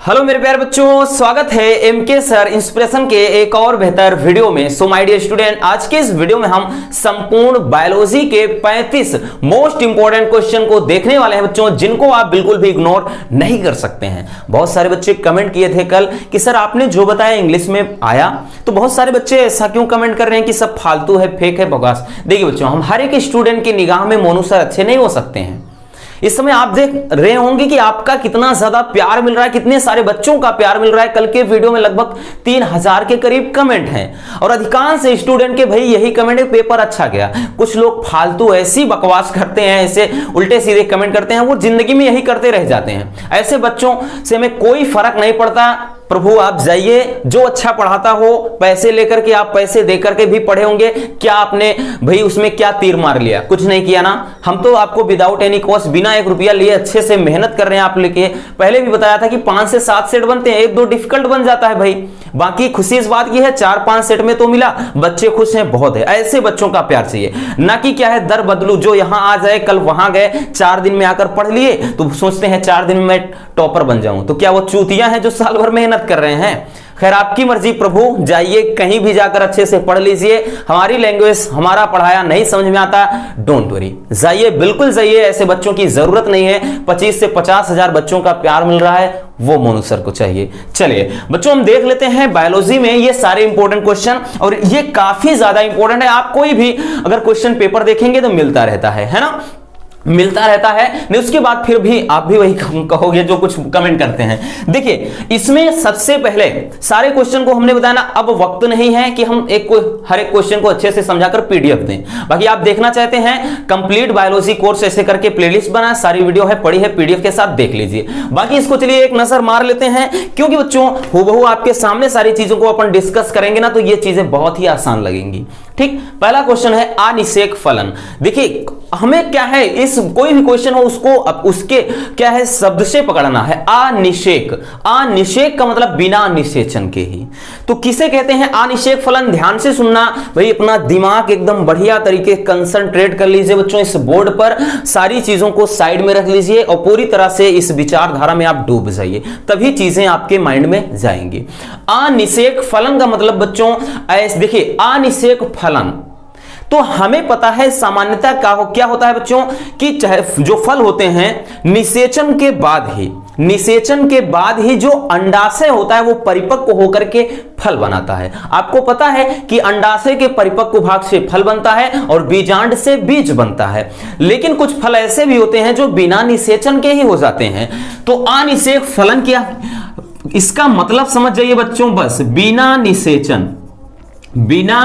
Hello मेरे प्यारे बच्चों, स्वागत है एमके सर इंस्पिरेशन के एक और बेहतर वीडियो में। सो माय डियर स्टूडेंट, आज के इस वीडियो में हम संपूर्ण बायोलॉजी के 35 मोस्ट इंपोर्टेंट क्वेश्चन को देखने वाले हैं बच्चों, जिनको आप बिल्कुल भी इग्नोर नहीं कर सकते हैं। बहुत सारे बच्चे कमेंट किए थे कल कि सर आपने जो बताया इंग्लिश में आया, तो बहुत सारे बच्चे ऐसा क्यों कमेंट कर रहे हैं कि सब फालतू है, फेक है, बकवास। देखिए बच्चों, हम हर एक स्टूडेंट की निगाह में मोनू सर अच्छे नहीं हो सकते हैं। इस समय आप देख रहे होंगे कि आपका कितना ज्यादा प्यार मिल रहा है, कितने सारे बच्चों का प्यार मिल रहा है। कल के वीडियो में लगभग 3000 के करीब कमेंट हैं और अधिकांश स्टूडेंट के भाई यही कमेंट है, पेपर अच्छा गया। कुछ लोग फालतू ऐसी बकवास करते हैं, ऐसे उल्टे सीधे कमेंट करते हैं, वो जिंदगी में यही करते रह जाते हैं। ऐसे बच्चों से हमें कोई फर्क नहीं पड़ता। प्रभु आप जाइए, जो अच्छा पढ़ाता हो, पैसे लेकर के, आप पैसे देकर के भी पढ़े होंगे, क्या आपने भाई उसमें क्या तीर मार लिया? कुछ नहीं किया ना। हम तो आपको विदाउट एनी कॉस्ट, बिना 1 रुपया लिए अच्छे से मेहनत कर रहे हैं। आप लेके पहले भी बताया था कि 5 से 7 सेट बनते हैं, 1-2 डिफिकल्ट बन जाता है भाई। बाकी खुशी इस बात की है 4-5 सेट में तो मिला, बच्चे खुश हैं, बहुत है। ऐसे बच्चों का प्यार चाहिए, ना कि क्या है दर बदलू, जो यहां आ जाए कल वहां गए, 4 दिन में आकर पढ़ लिए तो सोचते हैं 4 दिन में मैं टॉपर बन जाऊं। तो क्या वो चूतियां हैं जो साल भर मेहनत कर रहे हैं? खैर आपकी मर्जी प्रभु, जाइए कहीं भी जाकर अच्छे से पढ़ लीजिए। हमारी लैंग्वेज, हमारा पढ़ाया नहीं समझ में आता, डोंट वरी, जाइए, बिल्कुल जाइए। ऐसे बच्चों की जरूरत नहीं है। 25 से 50 हजार बच्चों का प्यार मिल रहा है, वो मोनू सर को चाहिए। चलिए बच्चों, हम देख लेते हैं बायोलॉजी में ये सारे इंपॉर्टेंट क्वेश्चन, और ये काफी ज्यादा इंपॉर्टेंट है। आप कोई भी अगर क्वेश्चन पेपर देखेंगे तो मिलता रहता है ना, मिलता रहता है। नहीं उसके बाद फिर भी आप भी वही कहोगे जो कुछ कमेंट करते हैं। देखिए इसमें सबसे पहले सारे क्वेश्चन को हमने बताया ना, अब वक्त नहीं है कि हम हर एक क्वेश्चन को अच्छे से समझाकर पीडीएफ दें। बाकी आप देखना चाहते हैं कंप्लीट बायोलॉजी कोर्स ऐसे करके प्लेलिस्ट बना, सारी वीडियो है, पड़ी है, पीडीएफ के साथ देख लीजिए। बाकी इसको चलिए एक नजर मार लेते हैं, क्योंकि बच्चों हूबहू आपके सामने सारी चीजों को अपन डिस्कस करेंगे ना, तो ये चीजें बहुत ही आसान लगेंगी। ठीक, पहला क्वेश्चन है अनिषेक फलन। देखिए हमें क्या है, इस कोई भी क्वेश्चन हो उसको उसके क्या है शब्द से पकड़ना है। अनिषेक, अनिषेक का मतलब बिना निषेचन के ही। तो किसे कहते हैं अनिषेक फलन? ध्यान से सुनना भाई, अपना दिमाग एकदम बढ़िया तरीके कंसंट्रेट कर लीजिए बच्चों। इस बोर्ड पर सारी चीजों को साइड में रख लीजिए और पूरी तरह से इस विचारधारा में आप डूब जाइए, तभी चीजें आपके माइंड में जाएंगी। अनिषेक फलन का मतलब बच्चों ऐसे देखिए, अनिषेक फलन तो हमें पता है सामान्यतः क्या होता है बच्चों कि चाहे जो फल होते हैं निषेचन के बाद ही जो अंडाशय होता है वो परिपक्व होकर के फल बनाता है। आपको पता है कि अंडाशय के परिपक्व भाग से फल बनता है और बीजांड से बीज बनता है। लेकिन कुछ फल ऐसे भी होते हैं जो बिना निषेचन के ही हो जाते हैं। तो अनिषेक फलन क्या, इसका मतलब समझ जाइए बच्चों, बस बिना निषेचन, बिना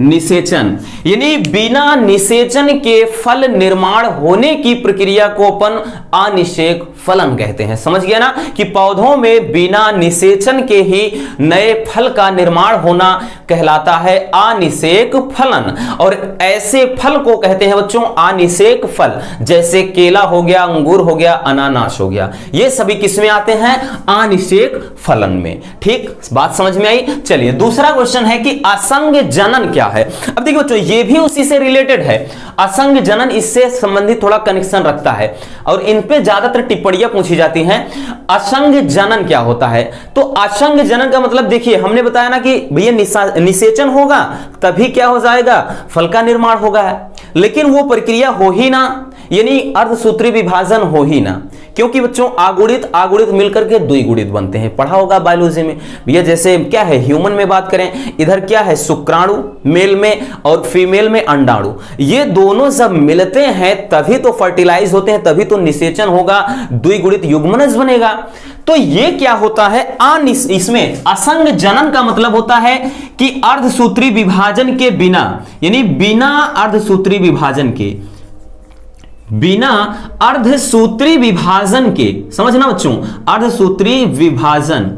निषेचन यानी बिना निषेचन के फल निर्माण होने की प्रक्रिया को अपन अनिषेक फलन कहते हैं। समझ गया ना कि पौधों में बिना निषेचन के ही नए फल का निर्माण होना कहलाता है अनिषेक फलन। और ऐसे फल को कहते हैं बच्चों अनिषेक फल, जैसे केला हो गया, अंगूर हो गया, अनानास हो गया, ये सभी किसमें आते हैं? अनिषेक फलन में। ठीक, बात समझ में आई। चलिए दूसरा क्वेश्चन है कि असंग जनन क्या है। अब देखिए बच्चों, ये भी उसी से रिलेटेड है। असंग जनन इससे संबंधित थोड़ा कनेक्शन रखता है और इन पे ज्यादातर टिप्पणियां पूछी जाती हैं। असंग जनन क्या होता है? तो असंग जनन का मतलब देखिए, हमने बताया ना कि भैया निषेचन होगा तभी क्या हो जाएगा, फल का निर्माण होगा, लेकिन वो प्रक्रिया हो ही ना, यानी अर्धसूत्री विभाजन हो ही ना। क्योंकि बच्चों आगुणित मिलकर के द्विगुणित बनते हैं, पढ़ा होगा बायोलॉजी में भैया। जैसे क्या है ह्यूमन में बात करें, इधर क्या है शुक्राणु मेल में और फीमेल में अंडाणु, ये दोनों जब मिलते हैं तभी तो फर्टिलाइज होते हैं, तभी तो निषेचन होगा, द्विगुणित युग्मनज बनेगा। तो ये क्या होता है इसमें असंग जनन का मतलब होता है कि अर्धसूत्री विभाजन के बिना, यानी बिना अर्धसूत्री विभाजन के, बिना अर्धसूत्री विभाजन के, समझना बच्चों, अर्धसूत्री विभाजन,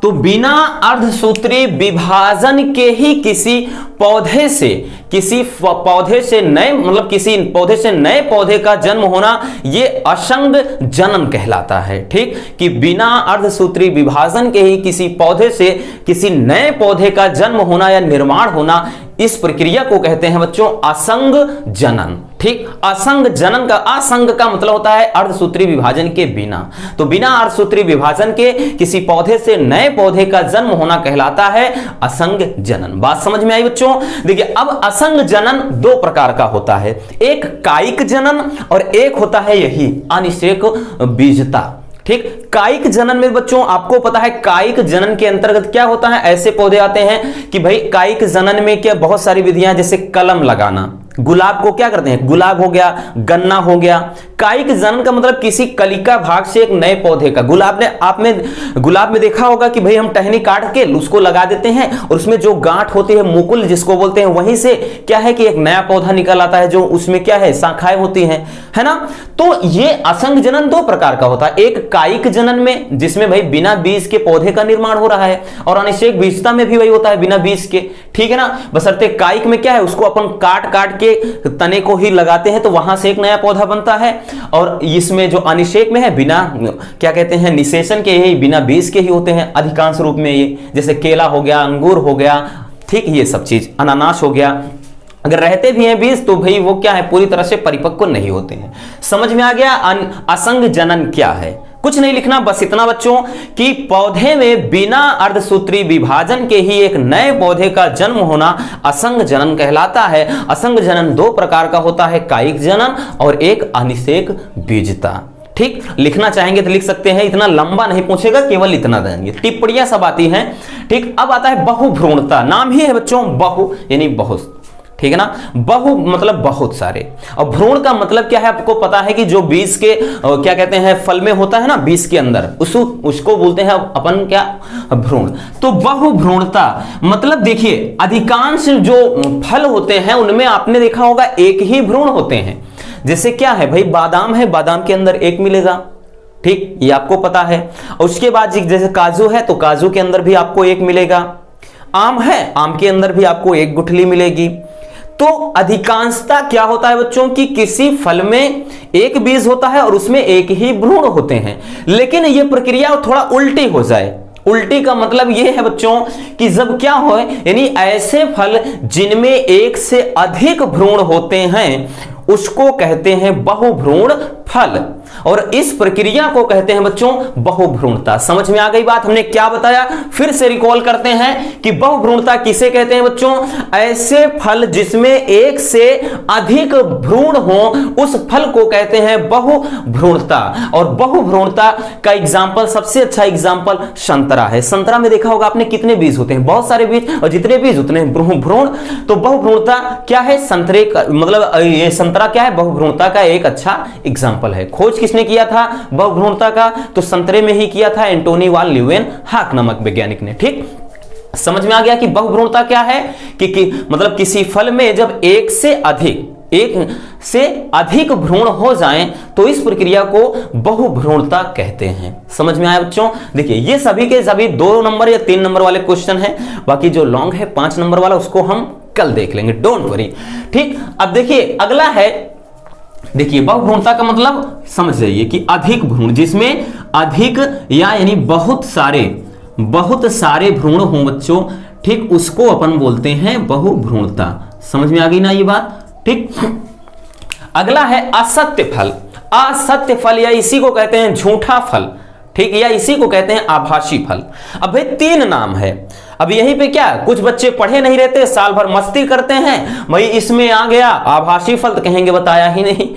तो बिना अर्धसूत्री विभाजन के ही किसी पौधे से नए मतलब किसी पौधे से नए पौधे का जन्म होना, ये असंग जनन कहलाता है। ठीक, कि बिना अर्धसूत्री विभाजन के ही किसी पौधे से किसी नए पौधे का जन्म होना या निर्माण होना, इस प्रक्रिया को कहते हैं बच्चों असंग जनन। ठीक, असंग जनन का, असंग का मतलब होता है अर्धसूत्री विभाजन के बिना। तो बिना अर्धसूत्री विभाजन के किसी पौधे से नए पौधे का जन्म होना कहलाता है असंग जनन। बात समझ में आई बच्चों? देखिए, अब असंग जनन दो प्रकार का होता है, एक कायिक जनन और एक होता है यही अनिषेक बीजता। ठीक, कायिक जनन में बच्चों आपको पता है कायिक जनन के अंतर्गत क्या होता है, ऐसे पौधे आते हैं कि भाई कायिक जनन में क्या बहुत सारी विधियां, जैसे कलम लगाना, गुलाब को क्या करते हैं, गुलाब हो गया, गन्ना हो गया। कायिक जनन का मतलब किसी कलिका भाग से एक नए पौधे का, आपने गुलाब में देखा होगा कि भाई हम टहनी काट के उसको लगा देते हैं और उसमें जो गांठ होती है, मुकुल जिसको बोलते हैं, वहीं से क्या है कि एक नया पौधा निकल आता है जो उसमें क्या है, शाखाएं होती हैं, है ना। तो ये असंग जनन दो प्रकार का होता है, एक कायिक जनन में जिसमें भाई बिना बीज के पौधे का निर्माण हो रहा है, और अनिषेक बीजता में भी वही होता है बिना बीज के, ठीक है ना। बशर्ते कायिक में क्या है, उसको अपन काट काट के तने को ही लगाते हैं तो वहां से एक नया पौधा बनता है, और इसमें जो अनिषेक में है बिना क्या कहते हैं, निषेचन के, ही बिना बीज के ही होते हैं अधिकांश रूप में ये, जैसे केला हो गया, अंगूर हो गया, ठीक, ये सब चीज, अनानास हो गया। अगर रहते भी हैं बीज तो भाई वो क्या है, पूरी तरह से परिपक्व नहीं होते हैं। समझ में आ गया असंग जनन क्या है? कुछ नहीं लिखना, बस इतना बच्चों कि पौधे में बिना अर्धसूत्री विभाजन के ही एक नए पौधे का जन्म होना असंग जनन कहलाता है। असंग जनन दो प्रकार का होता है, कायिक जनन और एक अनिषेक बीजता। ठीक, लिखना चाहेंगे तो लिख सकते हैं, इतना लंबा नहीं पूछेगा, केवल इतना देंगे, टिप्पणियां सब आती हैं। ठीक, अब आता है बहुभ्रूणता, नाम ही है बच्चों बहु यानी बहुत, ठीक है ना। बहु मतलब बहुत सारे, और भ्रूण का मतलब क्या है, आपको पता है कि जो बीज के क्या कहते हैं, फल में होता है ना, बीज के अंदर, उसको बोलते हैं अपन क्या, भ्रूण। तो बहुभ्रूणता मतलब देखिए अधिकांश जो फल होते हैं उनमें आपने देखा होगा एक ही भ्रूण होते हैं। जैसे क्या है भाई, बादाम है, बादाम के अंदर एक मिलेगा, ठीक, ये आपको पता है। और उसके बाद जैसे काजू है तो काजू के अंदर भी आपको एक मिलेगा। आम है, आम के अंदर भी आपको एक गुठली मिलेगी। तो अधिकांशता क्या होता है बच्चों कि किसी फल में एक बीज होता है और उसमें एक ही भ्रूण होते हैं। लेकिन यह प्रक्रिया थोड़ा उल्टी हो जाए, उल्टी का मतलब यह है बच्चों कि जब क्या हो, यानी ऐसे फल जिनमें एक से अधिक भ्रूण होते हैं उसको कहते हैं बहुभ्रूण फल, और इस प्रक्रिया को कहते हैं बच्चों बहुभ्रूणता। समझ में आ गई बात? हमने क्या बताया, फिर से रिकॉल करते हैं कि बहुभ्रूणता किसे कहते हैं बच्चों, ऐसे फल जिसमें एक से अधिक भ्रूण हो उस फल को कहते हैं बहुभ्रूणता। और बहुभ्रूणता का एग्जाम्पल, सबसे अच्छा एग्जाम्पल संतरा है। संतरा में देखा होगा आपने कितने बीज होते हैं, बहुत सारे बीज, और जितने बीज उतने भ्रूण। तो बहुभ्रूणता क्या है, संतरे का मतलब ये संतरा क्या है, बहुभ्रूणता का एक अच्छा एग्जाम्पल है। खोज किसने किया था बहुभ्रूणता का, तो संतरे में ही किया था, एंटोनी वान ल्यूवेनहॉक नामक वैज्ञानिक ने। ठीक, समझ में आ गया कि बहुभ्रूणता क्या है कि मतलब किसी फल में जब एक से अधिक भ्रूण हो जाएं तो इस प्रक्रिया को बहुभ्रूणता कहते हैं। समझ में आया बच्चों? देखिए ये सभी के सभी 2 नंबर या 3 नंबर वाले क्वेश्चन हैं, बाकी जो लॉन्ग है 5 नंबर वाला उसको हम कल देख लेंगे, डोंट वरी। ठीक, अब देखिए अगला है, देखिए बहुभ्रूणता का मतलब समझ जाइए कि अधिक भ्रूण, जिसमें अधिक या यानी बहुत सारे भ्रूण हों बच्चों, ठीक, उसको अपन बोलते हैं बहुभ्रूणता। समझ में आ गई ना ये बात? ठीक, अगला है असत्य फल। असत्य फल या इसी को कहते हैं झूठा फल, ठीक, या इसी को कहते हैं आभासी फल। अब भाई 3 नाम है। अब यहीं पे क्या, कुछ बच्चे पढ़े नहीं रहते, साल भर मस्ती करते हैं, भाई इसमें आ गया आभासी फल तो कहेंगे बताया ही नहीं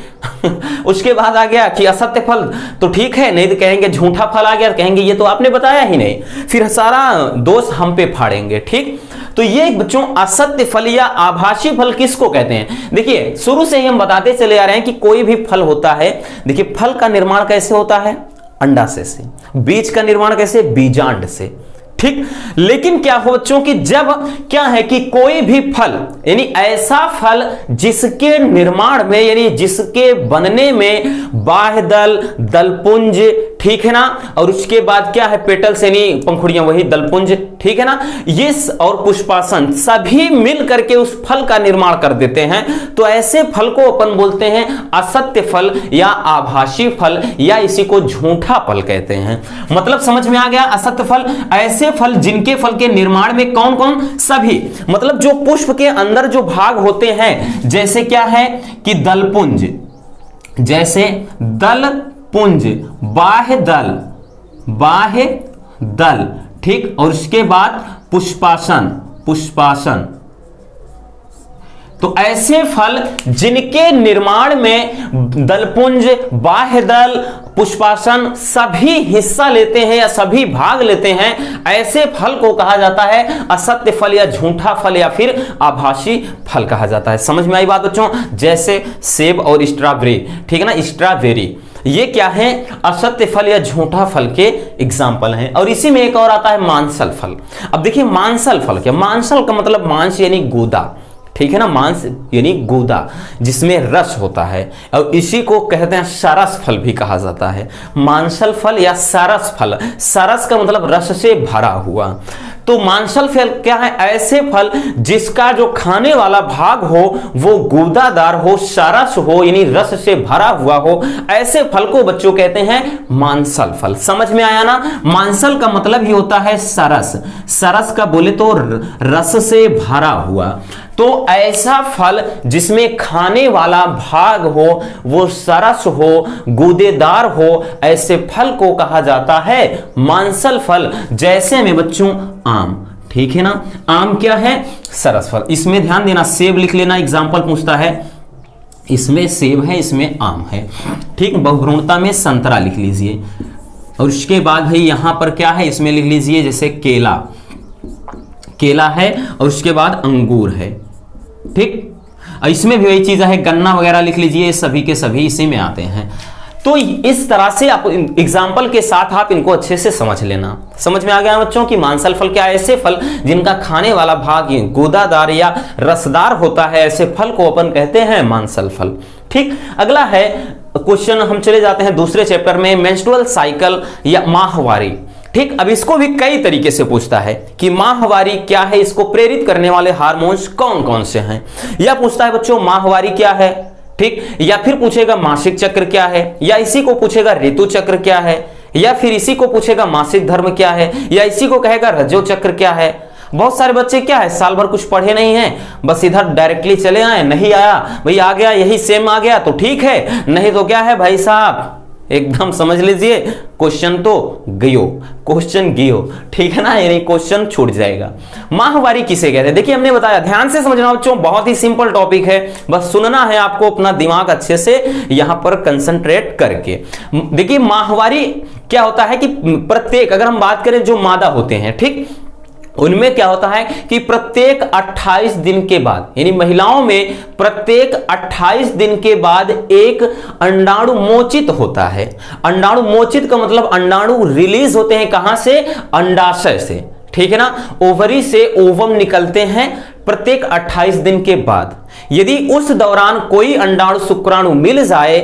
उसके बाद आ गया कि असत्य फल, तो ठीक है, नहीं तो कहेंगे झूठा फल आ गया, कहेंगे ये तो आपने बताया ही नहीं, फिर सारा दोष हम पे फाड़ेंगे। ठीक, तो ये बच्चों असत्य फल या आभासी फल किसको कहते हैं? देखिए शुरू से ही हम बताते चले आ रहे हैं कि कोई भी फल होता है, देखिए फल का निर्माण कैसे होता है, अंडाशय से, बीज का निर्माण कैसे, बीजांड से। ठीक, लेकिन क्या हो बच्चों कि जब क्या है कि कोई भी फल यानी ऐसा फल जिसके निर्माण में यानी जिसके बनने में बाह्य दल, दलपुंज, ठीक है ना। और उसके बाद क्या है, पेटल्स यानी पंखुड़ियां, वही दलपुंज, ठीक है ना। ये और पुष्पासन सभी मिल करके उस फल का निर्माण कर देते हैं। तो ऐसे फल को अपन बोलते हैं असत्य फल या आभासी फल, या इसी को झूठा फल कहते हैं। मतलब समझ में आ गया। असत्य फल ऐसे फल जिनके फल के निर्माण में कौन कौन, सभी, मतलब जो पुष्प के अंदर जो भाग होते हैं, जैसे क्या है कि दलपुंज, जैसे दलपुंज, बाह्य दल, बाह्य दल, ठीक। और उसके बाद पुष्पासन, पुष्पासन। तो ऐसे फल जिनके निर्माण में दलपुंज, बाह्य दल, पुष्पासन सभी हिस्सा लेते हैं या सभी भाग लेते हैं, ऐसे फल को कहा जाता है असत्य फल या झूठा फल या फिर आभासी फल कहा जाता है। समझ में आई बात बच्चों। जैसे सेब और स्ट्रॉबेरी, ठीक है ना, स्ट्रॉबेरी, ये क्या है, असत्य फल या झूठा फल के एग्जाम्पल हैं। और इसी में एक और आता है मांसल फल। अब देखिए मांसल फल क्या, मांसल का मतलब मांस यानी गूदा, ठीक है ना, मांस यानी गूदा जिसमें रस होता है, और इसी को कहते हैं सरस फल भी कहा जाता है। मांसल फल या सरस फल, सरस का मतलब रस से भरा हुआ। तो मांसल फल क्या है, ऐसे फल जिसका जो खाने वाला भाग हो वो गूदादार हो, सरस हो यानी रस से भरा हुआ हो, ऐसे फल को बच्चों कहते हैं मांसल फल। समझ में आया ना। मांसल का मतलब ही होता है सरस, सरस का बोले तो रस से भरा हुआ। तो ऐसा फल जिसमें खाने वाला भाग हो वो सरस हो, गूदेदार हो, ऐसे फल को कहा जाता है मांसल फल। जैसे में बच्चों आम, ठीक है ना, आम क्या है, सरस फल। इसमें ध्यान देना, सेब लिख लेना, एग्जाम्पल पूछता है, इसमें सेब है, इसमें आम है, ठीक। बहुभ्रूणता में संतरा लिख लीजिए। और उसके बाद भाई यहां पर क्या है, इसमें लिख लीजिए जैसे केला, केला है, और उसके बाद अंगूर है, ठीक। इसमें भी वही चीज है, गन्ना वगैरह लिख लीजिए, सभी के सभी इसी में आते हैं। तो इस तरह से आप एग्जाम्पल के साथ आप इनको अच्छे से समझ लेना। समझ में आ गया बच्चों कि मांसल फल क्या है, ऐसे फल जिनका खाने वाला भाग गूदादार या रसदार होता है, ऐसे फल को अपन कहते हैं मांसल फल, ठीक। अगला है क्वेश्चन, हम चले जाते हैं दूसरे चैप्टर में, मेंस्ट्रुअल साइकिल या माहवारी, ठीक। अब इसको भी कई तरीके से पूछता है कि माहवारी क्या है, इसको प्रेरित करने वाले हार्मोन्स कौन कौन से हैं, या पूछता है बच्चों माहवारी क्या है, ठीक। या फिर पूछेगा मासिक चक्र क्या है, या इसी को पूछेगा ऋतु चक्र क्या है, या फिर इसी को पूछेगा मासिक धर्म क्या है, या इसी को कहेगा रजो चक्र क्या है। बहुत सारे बच्चे क्या है, साल भर कुछ पढ़े नहीं हैं, बस इधर डायरेक्टली चले आए, नहीं आया भाई, आ गया यही सेम आ गया तो ठीक है, नहीं तो क्या है भाई साहब, एकदम समझ लीजिए क्वेश्चन तो गयो, क्वेश्चन गियो, ठीक है ना, यानी क्वेश्चन छूट जाएगा। माहवारी किसे कहते हैं, देखिए हमने बताया, ध्यान से समझना बच्चों, बहुत ही सिंपल टॉपिक है, बस सुनना है आपको, अपना दिमाग अच्छे से यहां पर कंसंट्रेट करके। देखिए माहवारी क्या होता है कि प्रत्येक, अगर हम बात करें जो मादा होते हैं, ठीक, उनमें क्या होता है कि प्रत्येक 28 दिन के बाद, यानी महिलाओं में प्रत्येक 28 दिन के बाद एक अंडाणु मोचित होता है। अंडाणु मोचित का मतलब अंडाणु रिलीज होते हैं, कहां से, अंडाशय से, ठीक है ना, ओवरी से ओवम निकलते हैं प्रत्येक 28 दिन के बाद। यदि उस दौरान कोई अंडाणु शुक्राणु मिल जाए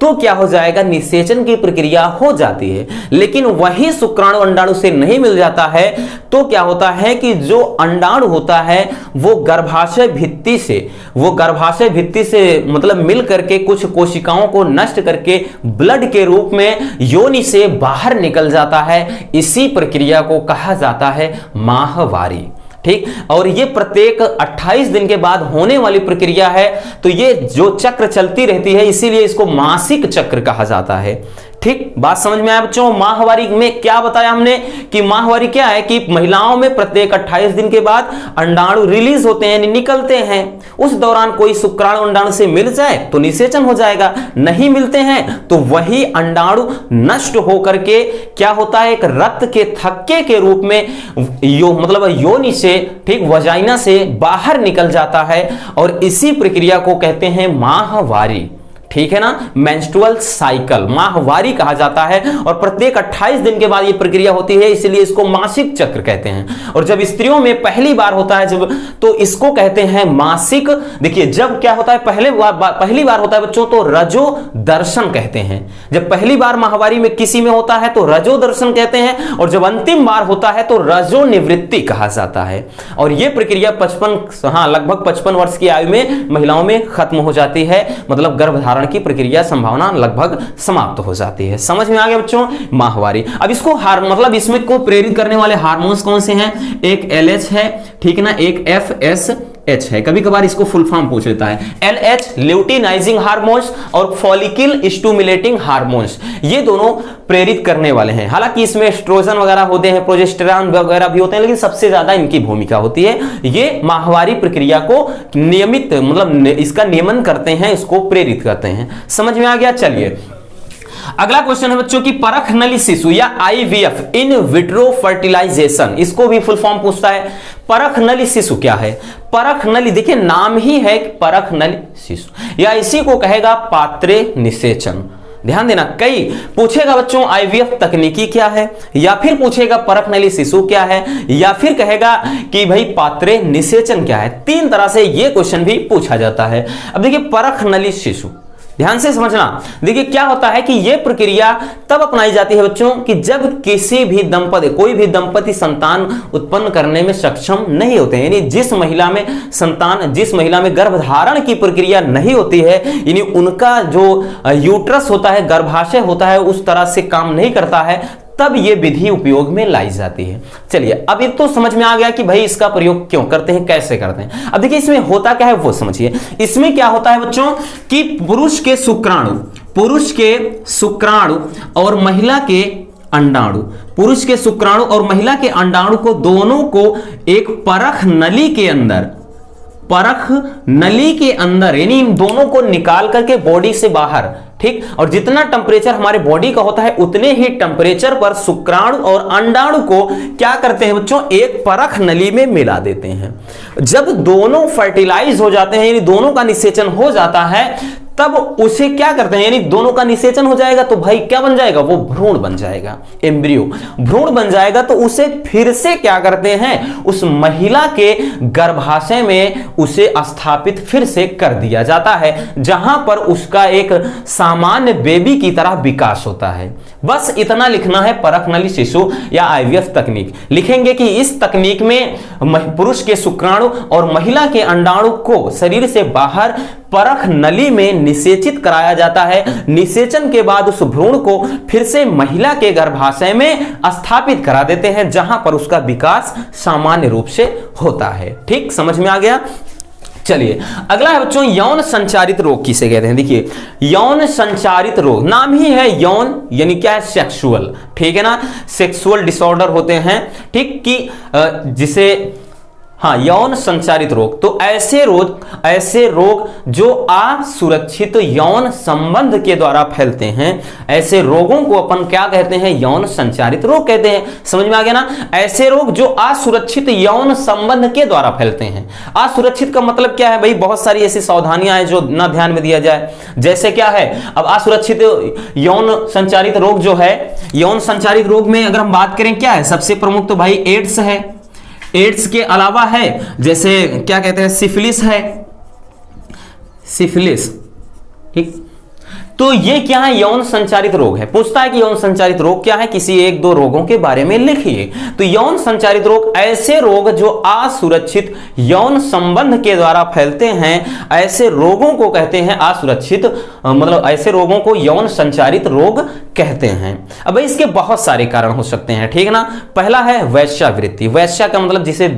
तो क्या हो जाएगा, निषेचन की प्रक्रिया हो जाती है। लेकिन वही शुक्राणु अंडाणु से नहीं मिल जाता है तो क्या होता है कि जो अंडाणु होता है वो गर्भाशय भित्ति से मतलब मिल करके कुछ कोशिकाओं को नष्ट करके ब्लड के रूप में योनि से बाहर निकल जाता है। इसी प्रक्रिया को कहा जाता है माहवारी, ठीक। और ये प्रत्येक 28 दिन के बाद होने वाली प्रक्रिया है, तो ये जो चक्र चलती रहती है, इसीलिए इसको मासिक चक्र कहा जाता है, ठीक। बात समझ में आया बच्चों। माहवारी में क्या बताया हमने कि माहवारी क्या है कि महिलाओं में प्रत्येक 28 दिन के बाद अंडाणु रिलीज होते हैं, निकलते हैं। उस दौरान कोई शुक्राणु अंडाणु से मिल जाए तो निषेचन हो जाएगा, नहीं मिलते हैं तो वही अंडाणु नष्ट होकर के क्या होता है, एक रक्त के थक्के के रूप में मतलब योनि से, ठीक, वजाइना से बाहर निकल जाता है, और इसी प्रक्रिया को कहते हैं माहवारी, ठीक है ना, मेंस्ट्रुअल साइकिल, माहवारी कहा जाता है। और प्रत्येक 28 दिन के बाद ये प्रक्रिया होती है, इसलिए इसको मासिक चक्र कहते हैं। और जब स्त्रियों में पहली बार होता है जब, तो इसको कहते हैं मासिक। देखिए जब क्या होता है पहली बार होता है बच्चों, तो रजो दर्शन कहते हैं। जब पहली बार माहवारी में किसी में होता है तो रजो दर्शन कहते हैं, और जब अंतिम बार होता है तो रजो निवृत्ति कहा जाता है। और यह प्रक्रिया लगभग 55 वर्ष की आयु में महिलाओं में खत्म हो जाती है, मतलब गर्भधारण की प्रक्रिया संभावना लगभग समाप्त हो जाती है। समझ में आ गया बच्चों, माहवारी। अब इसको मतलब इसमें को प्रेरित करने वाले हार्मोन्स कौन से हैं? एक LH है, ठीक है ना, एक FSH है। कभी कभार इसको फुल फॉर्म पूछ लेता है। LH ल्यूटिनाइजिंग हार्मोन्स और फॉलिकल स्टिमुलेटिंग हार्मोन्स, ये दोनों प्रेरित करने वाले हैं। हालांकि इसमें एस्ट्रोजन वगैरह होते हैं, प्रोजेस्टेरॉन वगैरह भी होते हैं, लेकिन सबसे ज्यादा इनकी भूमिका होती है। ये माहवारी प्रक्रिया को नियमित मतलब इसका नियमन करते हैं, इसको प्रेरित करते हैं। समझ में आ गया? चलिए अगला क्वेश्चन है बच्चों की परख नली शिशु या IVF, इन विट्रो फर्टिलाइजेशन, इसको भी फुल फॉर्म पूछता है। परख नली शिशु क्या है? परख नली, देखिए नाम ही है परख नली शिशु, या इसी को कहेगा पात्रे निषेचन। ध्यान देना, कई पूछेगा बच्चों IVF तकनीकी क्या है, या फिर पूछेगा परख नली शिशु क्या है, या फिर कहेगा कि भाई पात्रे निषेचन क्या है। 3 तरह से यह क्वेश्चन भी पूछा जाता है। अब देखिए परख नली शिशु, ध्यान से समझना। देखिए क्या होता है कि यह प्रक्रिया तब अपनाई जाती है बच्चों कि जब किसी भी दंपति, कोई भी दंपति संतान उत्पन्न करने में सक्षम नहीं होते हैं, यानी जिस महिला में गर्भधारण की प्रक्रिया नहीं होती है, यानी उनका जो यूट्रस होता है, गर्भाशय होता है, उस तरह से काम नहीं करता है, तब ये विधि उपयोग में लाई जाती है। चलिए अब ये तो समझ में आ गया कि भाई इसका प्रयोग क्यों करते हैं, कैसे करते हैं। अब देखिए इसमें होता क्या है वो समझिए। इसमें क्या होता है बच्चों कि पुरुष के शुक्राणु और महिला के अंडाणु, पुरुष के शुक्राणु और महिला के अंडाणु को दोनों को एक परख नली के अंदर यानी इन दोनों को निकाल करके बॉडी से बाहर, ठीक, और जितना टेम्परेचर हमारे बॉडी का होता है उतने ही टेम्परेचर पर शुक्राणु और अंडाणु को क्या करते हैं बच्चों, एक परख नली में मिला देते हैं। जब दोनों फर्टिलाइज हो जाते हैं, यानी दोनों का निषेचन हो जाता है, तब उसे क्या करते हैं, यानी दोनों का निषेचन हो जाएगा तो भाई क्या बन जाएगा, वो भ्रूण बन जाएगा, एम्ब्रियो भ्रूण बन जाएगा। तो उसे फिर से क्या करते हैं, उस महिला के गर्भाशय में उसे स्थापित फिर से कर दिया जाता है, जहां पर उसका एक सामान्य बेबी की तरह विकास होता है। बस इतना लिखना है परख नली शिशु या IVF तकनीक। लिखेंगे कि इस तकनीक में पुरुष के शुक्राणु और महिला के अंडाणु को शरीर से बाहर परख नली में निषेचित कराया जाता है। निषेचन के बाद उस भ्रूण को फिर से महिला के गर्भाशय में स्थापित करा देते हैं, जहां पर उसका विकास सामान्य रूप से होता है। ठीक, समझ में आ गया? चलिए अगला है बच्चों यौन संचारित रोग किसे कहते हैं। देखिए यौन संचारित रोग, नाम ही है यौन, यानी क्या है, सेक्सुअल, ठीक है ना, सेक्सुअल डिसऑर्डर होते हैं, ठीक, कि जिसे यौन संचारित रोग। तो ऐसे रोग जो असुरक्षित यौन संबंध के द्वारा फैलते हैं, ऐसे रोगों को अपन क्या कहते हैं, यौन संचारित रोग कहते हैं। समझ में आ गया ना? ऐसे रोग जो असुरक्षित यौन संबंध के द्वारा फैलते हैं। असुरक्षित का मतलब क्या है भाई, बहुत सारी ऐसी सावधानियां हैं जो ना ध्यान में दिया जाए। जैसे क्या है, अब असुरक्षित यौन संचारित रोग जो है, यौन संचारित रोग में अगर हम बात करें क्या है, सबसे प्रमुख तो भाई एड्स है। एड्स के अलावा है जैसे क्या कहते हैं, सिफिलिस है, सिफिलिस, ठीक। तो ये क्या है, यौन संचारित रोग है। पूछता है कि यौन संचारित रोग क्या है, किसी 1-2 रोगों के बारे में लिखिए। तो यौन संचारित रोग ऐसे रोग जो असुरक्षित यौन संबंध के द्वारा फैलते हैं, ऐसे रोगों को कहते हैं असुरक्षित, मतलब ऐसे रोगों को यौन संचारित रोग कहते हैं। अब इसके बहुत सारे कारण हो सकते हैं, ठीक है ना। पहला है वेश्यावृत्ति। वेश्या का मतलब जिसे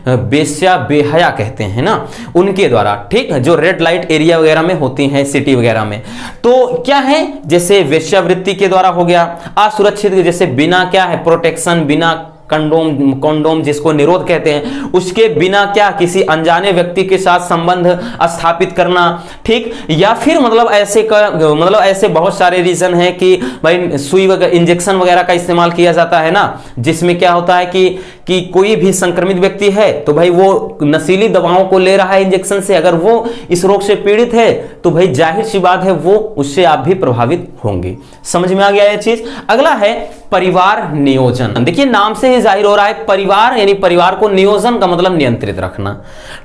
बेश्या बेहया कहते हैं ना, उनके द्वारा, ठीक है, जो रेड लाइट एरिया वगैरह में होती हैं, सिटी वगैरह में, तो क्या है, जैसे वेश्यावृत्ति के द्वारा हो गया। असुरक्षित जैसे बिना क्या है, प्रोटेक्शन, बिना कंडोम जिसको निरोध कहते हैं, उसके बिना क्या किसी अनजाने व्यक्ति के साथ संबंध स्थापित करना, ठीक। या फिर मतलब ऐसे बहुत सारे रीजन है कि भाई सुई वगैरह इंजेक्शन वगैरह का इस्तेमाल किया जाता है ना, जिसमें क्या होता है कि कोई भी संक्रमित व्यक्ति है तो भाई वो नशीली दवाओं को ले रहा है इंजेक्शन से, अगर वो इस रोग से पीड़ित है तो भाई जाहिर सी बात है वो उससे आप भी प्रभावित होंगे। समझ में आ गया यह चीज। अगला है परिवार नियोजन। देखिए नाम से ही जाहिर हो रहा है परिवार, यानी परिवार को नियोजन का मतलब नियंत्रित रखना,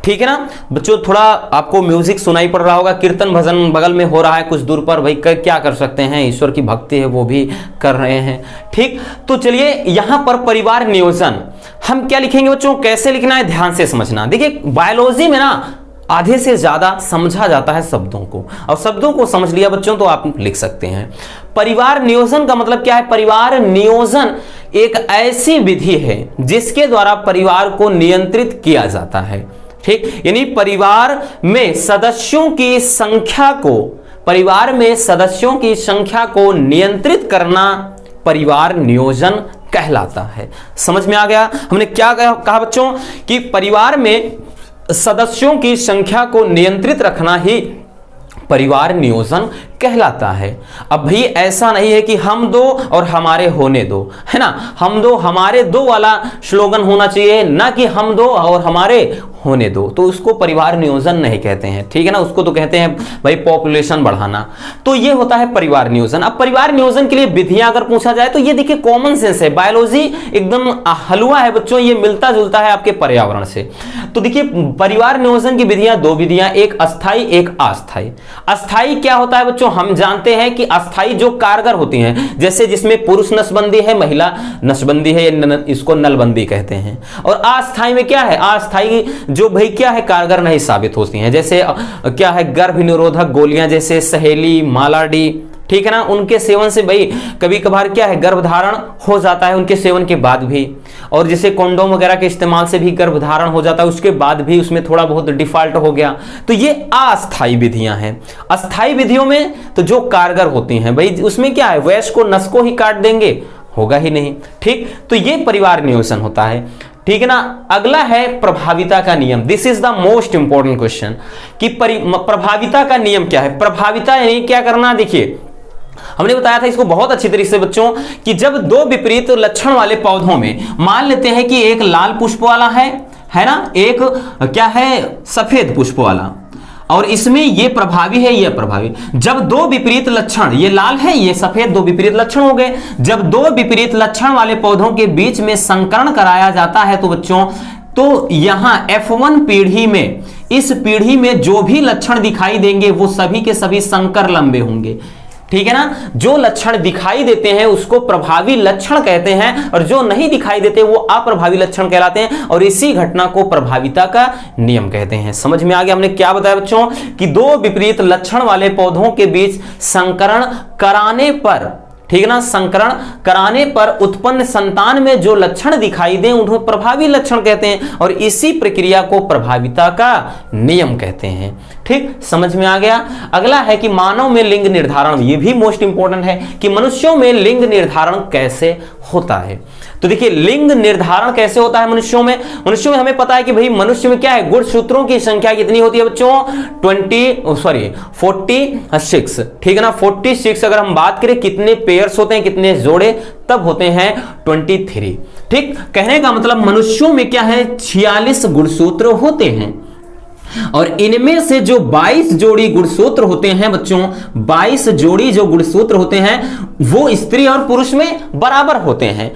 ठीक है ना बच्चों। थोड़ा आपको म्यूजिक सुनाई पड़ रहा होगा, कीर्तन भजन बगल में हो रहा है कुछ दूर पर, भाई क्या कर सकते हैं, ईश्वर की भक्ति है वो भी कर रहे हैं, ठीक। तो चलिए यहां पर परिवार नियोजन हम क्या लिखेंगे बच्चों, कैसे लिखना है ध्यान से समझना। देखिए बायोलॉजी में ना आधे से ज्यादा समझा जाता है शब्दों को, और शब्दों को समझ लिया बच्चों तो आप लिख सकते हैं। परिवार नियोजन का मतलब क्या है, परिवार नियोजन एक ऐसी विधि है जिसके द्वारा परिवार को नियंत्रित किया जाता है, ठीक। यानी परिवार में सदस्यों की संख्या को नियंत्रित करना परिवार नियोजन कहलाता है। समझ में आ गया हमने क्या कहा बच्चों, कि परिवार में सदस्यों की संख्या को नियंत्रित रखना ही परिवार नियोजन कहलाता है। अब भाई ऐसा नहीं है कि हम दो और हमारे होने दो, है ना, हम दो हमारे दो वाला स्लोगन होना चाहिए, ना कि हम दो और हमारे होने दो, तो उसको परिवार नियोजन नहीं कहते हैं, ठीक है ना, उसको तो कहते हैं भाई पॉपुलेशन बढ़ाना। तो ये होता है परिवार नियोजन। अब परिवार नियोजन के लिए विधियां अगर पूछा जाए तो ये देखिए कॉमन सेंस है, बायोलॉजी एकदम हलवा है बच्चों, ये मिलता जुलता है आपके पर्यावरण से। तो देखिए परिवार नियोजन की विधियां, दो विधियां, एक अस्थाई एक अस्थाई। अस्थाई क्या होता है बच्चों, हम जानते हैं कि अस्थाई जो कारगर होती हैं, जैसे जिसमें पुरुष नसबंदी है महिला नसबंदी है, इसको नलबंदी कहते हैं। और अस्थाई में क्या है, अस्थाई जो भाई क्या है कारगर नहीं साबित होती हैं, जैसे क्या है गर्भ निरोधक गोलियां जैसे सहेली मालाडी, ठीक है ना, उनके सेवन से भाई कभी कभार क्या है गर्भधारण हो जाता है उनके सेवन के बाद भी, और जैसे कंडोम वगैरह के इस्तेमाल से भी गर्भधारण हो जाता है उसके बाद भी, उसमें थोड़ा बहुत डिफॉल्ट हो गया। तो ये अस्थाई विधियां हैं। अस्थाई विधियों में तो जो कारगर होती हैं भाई उसमें क्या है वैश्य को नस को ही काट देंगे, होगा ही नहीं, ठीक। तो ये परिवार नियोजन होता है, ठीक है ना। अगला है प्रभाविता का नियम। This is the most important question कि प्रभाविता का नियम क्या है। प्रभाविता यानी क्या करना, देखिए हमने बताया था इसको बहुत अच्छी तरीके से बच्चों कि जब दो विपरीत लक्षण वाले पौधों में, मान लेते हैं कि एक लाल पुष्प वाला है ना, एक क्या है सफेद पुष्प वाला, और इसमें ये प्रभावी है ये प्रभावी। जब दो विपरीत लक्षण, ये लाल है ये सफेद, दो विपरीत लक्षण हो गए, जब दो विपरीत लक्षण वाले पौधों के बीच में संकरण कराया जाता है तो बच्चों, तो यहां F1 पीढ़ी में, इस पीढ़ी में जो भी लक्षण दिखाई देंगे वो सभी के सभी संकर लंबे होंगे, ठीक है ना। जो लक्षण दिखाई देते हैं उसको प्रभावी लक्षण कहते हैं, और जो नहीं दिखाई देते वो अप्रभावी लक्षण कहलाते हैं, और इसी घटना को प्रभाविता का नियम कहते हैं। समझ में आ गया हमने क्या बताया बच्चों, कि दो विपरीत लक्षण वाले पौधों के बीच संकरण कराने पर, ठीक है ना, संकरण कराने पर उत्पन्न संतान में जो लक्षण दिखाई दें उन्हें प्रभावी लक्षण कहते हैं, और इसी प्रक्रिया को प्रभाविता का नियम कहते हैं, ठीक। समझ में आ गया। अगला है कि मानव में लिंग निर्धारण, ये भी मोस्ट इंपॉर्टेंट है कि मनुष्यों में लिंग निर्धारण कैसे होता है। तो देखिए लिंग निर्धारण कैसे होता है मनुष्यों में हमें पता है कि भाई मनुष्य में क्या है, गुणसूत्रों की संख्या कितनी होती है बच्चों, 46, ठीक है ना। 46 अगर हम बात करें कितने पेयर्स होते हैं, कितने जोड़े, तब होते हैं 23, ठीक। कहने का मतलब मनुष्यों में क्या है 46 गुणसूत्र होते हैं, और इनमें से जो 22 जोड़ी गुणसूत्र होते हैं बच्चों, 22 जोड़ी जो गुणसूत्र होते हैं वो स्त्री और पुरुष में बराबर होते हैं।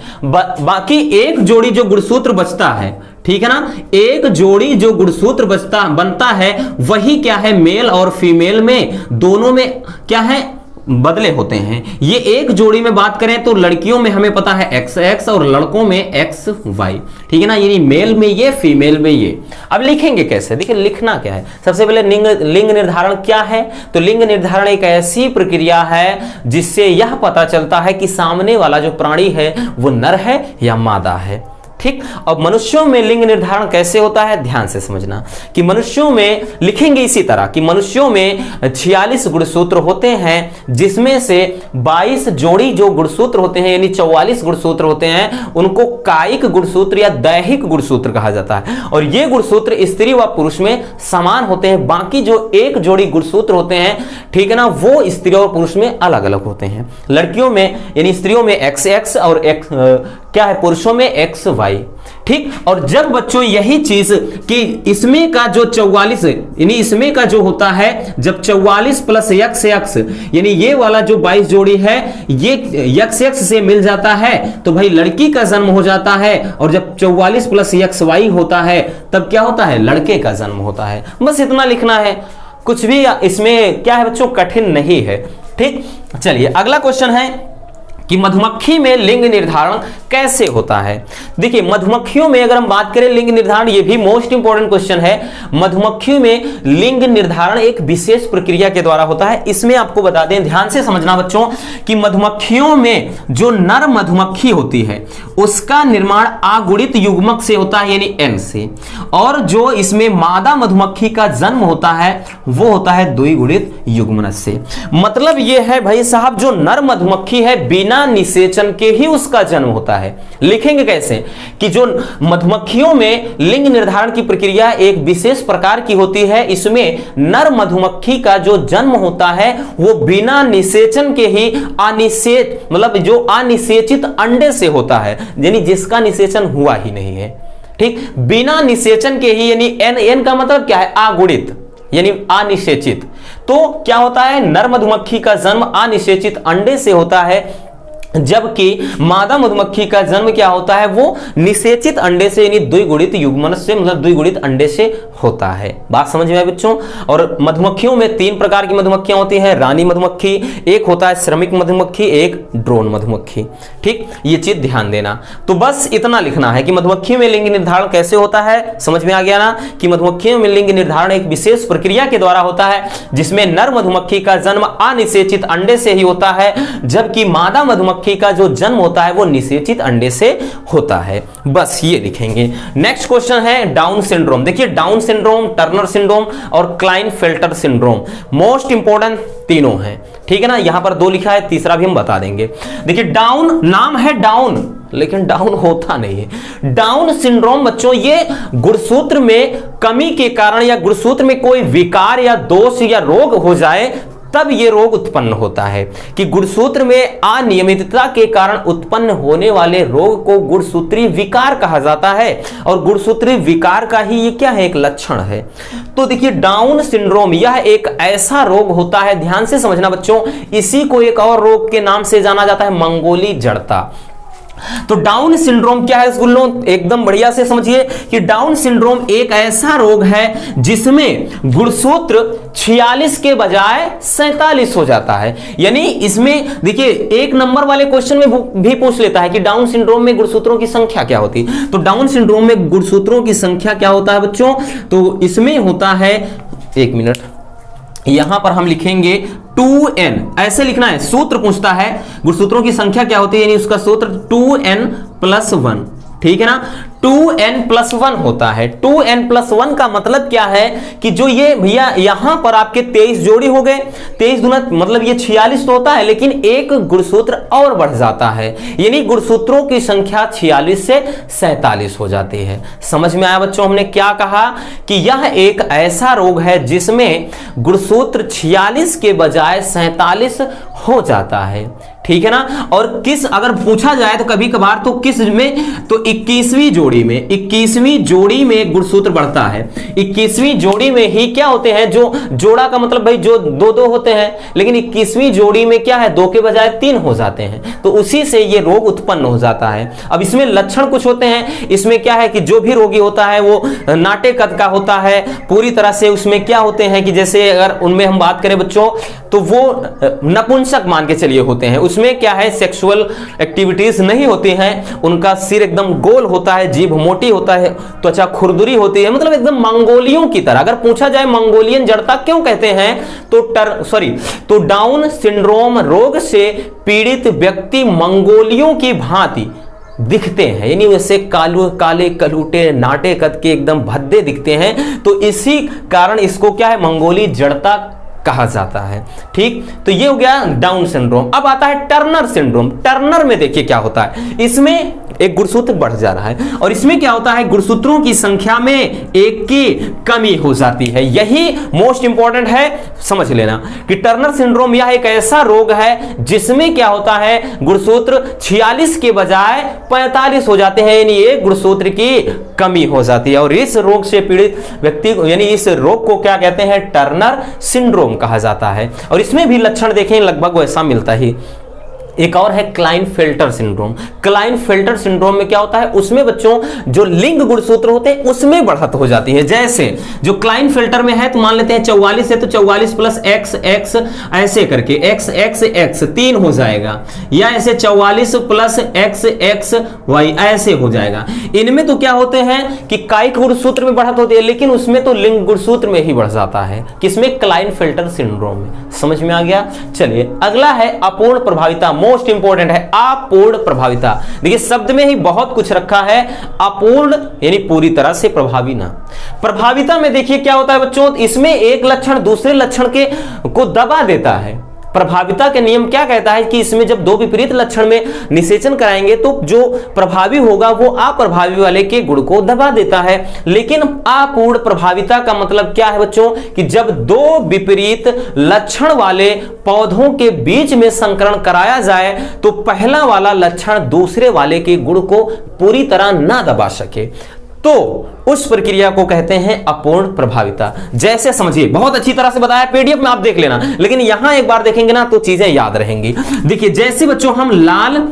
बाकी एक जोड़ी जो गुणसूत्र बचता है, ठीक है ना, एक जोड़ी जो गुणसूत्र बनता है वही क्या है मेल और फीमेल में दोनों में क्या है बदले होते हैं। ये एक जोड़ी में बात करें तो लड़कियों में हमें पता है XX और लड़कों में XY, ठीक है ना, यानी मेल में ये फीमेल में ये। अब लिखेंगे कैसे, देखिए लिखना क्या है, सबसे पहले लिंग निर्धारण क्या है। तो लिंग निर्धारण एक ऐसी प्रक्रिया है जिससे यह पता चलता है कि सामने वाला जो प्राणी है वो नर है या मादा है, ठीक। अब मनुष्यों में लिंग निर्धारण कैसे होता है, ध्यान से समझना कि मनुष्यों में लिखेंगे इसी तरह कि मनुष्यों में 46 गुणसूत्र होते हैं, जिसमें से 22 जोड़ी जो गुणसूत्र होते हैं यानी 44 गुणसूत्र होते हैं, उनको कायिक गुणसूत्र या दैहिक गुणसूत्र कहा जाता है। और ये गुणसूत्र स्त्री व पुरुष में समान होते हैं। बाकी जो एक जोड़ी गुणसूत्र होते हैं, ठीक है ना, वो स्त्री और पुरुष में अलग अलग होते हैं। लड़कियों में यानी स्त्रियों में XX और क्या है, पुरुषों में XY। ठीक। और जब बच्चों यही चीज कि इसमें का जो 44 यानी इसमें का जो होता है, जब 44 प्लस XX यानी ये वाला जो 22 जोड़ी है ये XX से मिल जाता है तो भाई लड़की का जन्म हो जाता है। और जब 44 प्लस XY होता है तब क्या होता है, लड़के का जन्म होता है। बस इतना लिखना है, कुछ भी इसमें क्या है बच्चों, कठिन नहीं है। ठीक। चलिए अगला क्वेश्चन है कि मधुमक्खी में लिंग निर्धारण कैसे होता है। देखिए मधुमक्खियों में अगर हम बात करें लिंग निर्धारण, ये भी मोस्ट इंपॉर्टेंट क्वेश्चन है। मधुमक्खियों में लिंग निर्धारण एक विशेष प्रक्रिया के द्वारा होता है। इसमें आपको बता दें, ध्यान से समझना बच्चों, कि मधुमक्खियों में जो नर मधुमक्खी होती है उसका निर्माण अगुणित युग्मक से होता है यानी N से, और जो इसमें मादा मधुमक्खी का जन्म होता है वो होता है द्विगुणित युग्मन से। मतलब ये है भाई साहब, जो नर मधुमक्खी है बिना निषेचन के ही उसका जन्म होता है। लिखेंगे कैसे कि जो मधुमक्खियों में लिंग निर्धारण की प्रक्रिया एक विशेष प्रकार की होती है। इसमें नर मधुमक्खी का जो जन्म होता है वो बिना निषेचन के ही अनिषेच मतलब जो अनिषेचित अंडे से होता है, यानी जिसका निषेचन हुआ ही नहीं है। ठीक। बिना निषेचन के ही यानी N का मतलब क्या है, अगुणित यानी अनिषेचित। तो क्या होता है, नर मधुमक्खी का जन्म अनिषेचित अंडे से होता है, जबकि मादा मधुमक्खी का जन्म क्या होता है, वो निषेचित अंडे से यानी द्विगुणित युग्मन से मतलब द्विगुणित अंडे से होता है। बात समझ में आए बच्चों। और मधुमक्खियों में 3 प्रकार की मधुमक्खियां होती हैं, रानी मधुमक्खी, एक होता है श्रमिक मधुमक्खी, एक ड्रोन मधुमक्खी। ठीक, ये चीज ध्यान देना। तो बस इतना लिखना है कि मधुमक्खियों में लिंग निर्धारण कैसे होता है। समझ में आ गया ना कि मधुमक्खियों में लिंग निर्धारण एक विशेष प्रक्रिया के द्वारा होता है, जिसमें नर मधुमक्खी का जन्म अनिषेचित अंडे से ही होता है, जबकि मादा मधुमक्खी का जो जन्म होता है वो निषेचित अंडे से होता है। बस ये लिखेंगे। नेक्स्ट क्वेश्चन है डाउन सिंड्रोम। देखिए डाउन सिंड्रोम, टर्नर सिंड्रोम और क्लाइनफेल्टर सिंड्रोम मोस्ट इंपॉर्टेंट तीनों हैं। ठीक है ना, यहां पर 2 लिखा है, तीसरा भी हम बता देंगे। देखिए डाउन, नाम है डाउन लेकिन डाउन होता नहीं है। डाउन सिंड्रोम बच्चों ये गुणसूत्र में कमी के कारण या गुणसूत्र में कोई विकार या दोष या रोग हो जाए तब ये रोग उत्पन्न होता है। कि गुणसूत्र में अनियमितता के कारण उत्पन्न होने वाले रोग को गुणसूत्रीय विकार कहा जाता है, और गुणसूत्रीय विकार का ही ये क्या है, एक लक्षण है। तो देखिए डाउन सिंड्रोम यह एक ऐसा रोग होता है, ध्यान से समझना बच्चों, इसी को एक और रोग के नाम से जाना जाता है, मंगोली जड़ता। तो डाउन सिंड्रोम क्या है, स्कूलों एकदम बढ़िया से समझिए कि डाउन सिंड्रोम एक ऐसा रोग है जिसमें गुणसूत्र 46 के बजाय 47 हो जाता है। यानी इसमें देखिए 1 नंबर वाले क्वेश्चन में भी पूछ लेता है कि डाउन सिंड्रोम में गुणसूत्रों की संख्या क्या होती है। तो डाउन सिंड्रोम में गुणसूत्रों की संख्या क्या होता है बच्चों, तो इसमें होता है, 1 मिनट, यहां पर हम लिखेंगे 2n, ऐसे लिखना है। सूत्र पूछता है गुणसूत्रों की संख्या क्या होती है, यानी उसका सूत्र 2n+1। ठीक है ना, 2n+1 होता है। 2n+1 का मतलब क्या है कि जो ये भैया यहां पर आपके 23 जोड़ी हो गए, 23 दूना मतलब ये 46 तो होता है, लेकिन एक गुणसूत्र और बढ़ जाता है, यानी गुणसूत्रों की संख्या 46 से 47 हो जाती है। समझ में आया बच्चों, हमने क्या कहा कि यह एक ऐसा रोग है जिसमें गुणसूत्र 46 के बजाय 47 हो जाता है। ठीक है ना, और किस अगर पूछा जाए तो कभी कभार तो किस में, तो 21वीं जोड़ी में, 21वीं जोड़ी में गुणसूत्र बढ़ता है। 21वीं जोड़ी में ही क्या होते हैं, जो जोड़ा का मतलब भाई जो 2-2 होते हैं, लेकिन 21वीं जोड़ी में क्या है, 2 के बजाय 3 हो जाते हैं, तो उसी से ये रोग उत्पन्न हो जाता है। अब इसमें लक्षण कुछ होते हैं, इसमें क्या है कि जो भी रोगी होता है वो नाटे कद का होता है पूरी तरह से। उसमें क्या होते हैं कि जैसे अगर उनमें हम बात करें बच्चों तो वो नपुंसक मान के चलिए होते हैं, उसमें क्या है सेक्सुअल एक्टिविटीज नहीं होती हैं, उनका सिर एकदम गोल होता है, जीभ मोटी होता है, त्वचा खुरदुरी होती है, मतलब एकदम मंगोलियों की तरह। अगर पूछा जाए मंगोलियन जड़ता क्यों कहते हैं, तो डाउन सिंड्रोम रोग से पीड़ित व्यक्ति मंगोलियों की भांति दिखते हैं, यानी वैसे काले कलूटे नाटे कद के एकदम भद्दे दिखते हैं, तो इसी कारण इसको क्या है, मंगोली जड़ता कहा जाता है। ठीक, तो ये हो गया डाउन सिंड्रोम। अब आता है टर्नर सिंड्रोम। टर्नर में देखिए क्या होता है, इसमें एक गुणसूत्र बढ़ जा रहा है और इसमें क्या होता है, गुणसूत्रों की संख्या में एक की कमी हो जाती है। यही मोस्ट इंपॉर्टेंट है, समझ लेना कि टर्नर सिंड्रोम यह एक ऐसा रोग है जिसमें क्या होता है, गुणसूत्र 46 के बजाय 45 हो जाते हैं, यानी एक गुणसूत्र की कमी हो जाती है और इस रोग से पीड़ित व्यक्ति को, यानी इस रोग को क्या कहते हैं, टर्नर सिंड्रोम कहा जाता है। और इसमें भी लक्षण देखें लगभग वैसा मिलता ही। एक और है क्लाइनफेल्टर सिंड्रोम। क्लाइनफेल्टर सिंड्रोम में क्या होता है, उसमें बच्चों जो लिंग गुणसूत्र होते हैं उसमें बढ़त हो जाती है। जैसे जो क्लाइनफेल्टर में है तो मान लेते हैं 44 है तो 44 प्लस एक्स एक्स ऐसे करके एक्स एक्स एक्स 3 हो जाएगा, या ऐसे 44 प्लस एक्स एक्स वाई ऐसे हो जाएगा। इनमें तो क्या होते हैं कि कायिक गुणसूत्र में बढ़त होती है, लेकिन उसमें तो लिंग गुणसूत्र में ही बढ़ जाता है। किसमें, क्लाइनफेल्टर सिंड्रोम में। समझ में आ गया। चलिए अगला है अपूर्ण प्रभाविता। मोस्ट इंपॉर्टेंट है अपूर्ण प्रभाविता। देखिए शब्द में ही बहुत कुछ रखा है, अपूर्ण यानी पूरी तरह से प्रभावी ना। प्रभाविता में देखिए क्या होता है बच्चों, इसमें एक लक्षण दूसरे लक्षण के को दबा देता है। प्रभाविता के नियम क्या कहता है कि इसमें जब दो विपरीत लक्षण में निषेचन कराएंगे तो जो प्रभावी होगा वो अप्रभावी वाले के गुण को दबा देता है। लेकिन अपूर्ण प्रभाविता का मतलब क्या है बच्चों, कि जब दो विपरीत लक्षण वाले पौधों के बीच में संकरण कराया जाए तो पहला वाला लक्षण दूसरे वाले के गुण को पूरी तरह ना दबा सके, तो उस प्रक्रिया को कहते हैं अपूर्ण प्रभाविता। जैसे समझिए, बहुत अच्छी तरह से बताया, पीडीएफ में आप देख लेना, लेकिन यहां एक बार देखेंगे ना तो चीजें याद रहेंगी। देखिए जैसे बच्चों हम लाल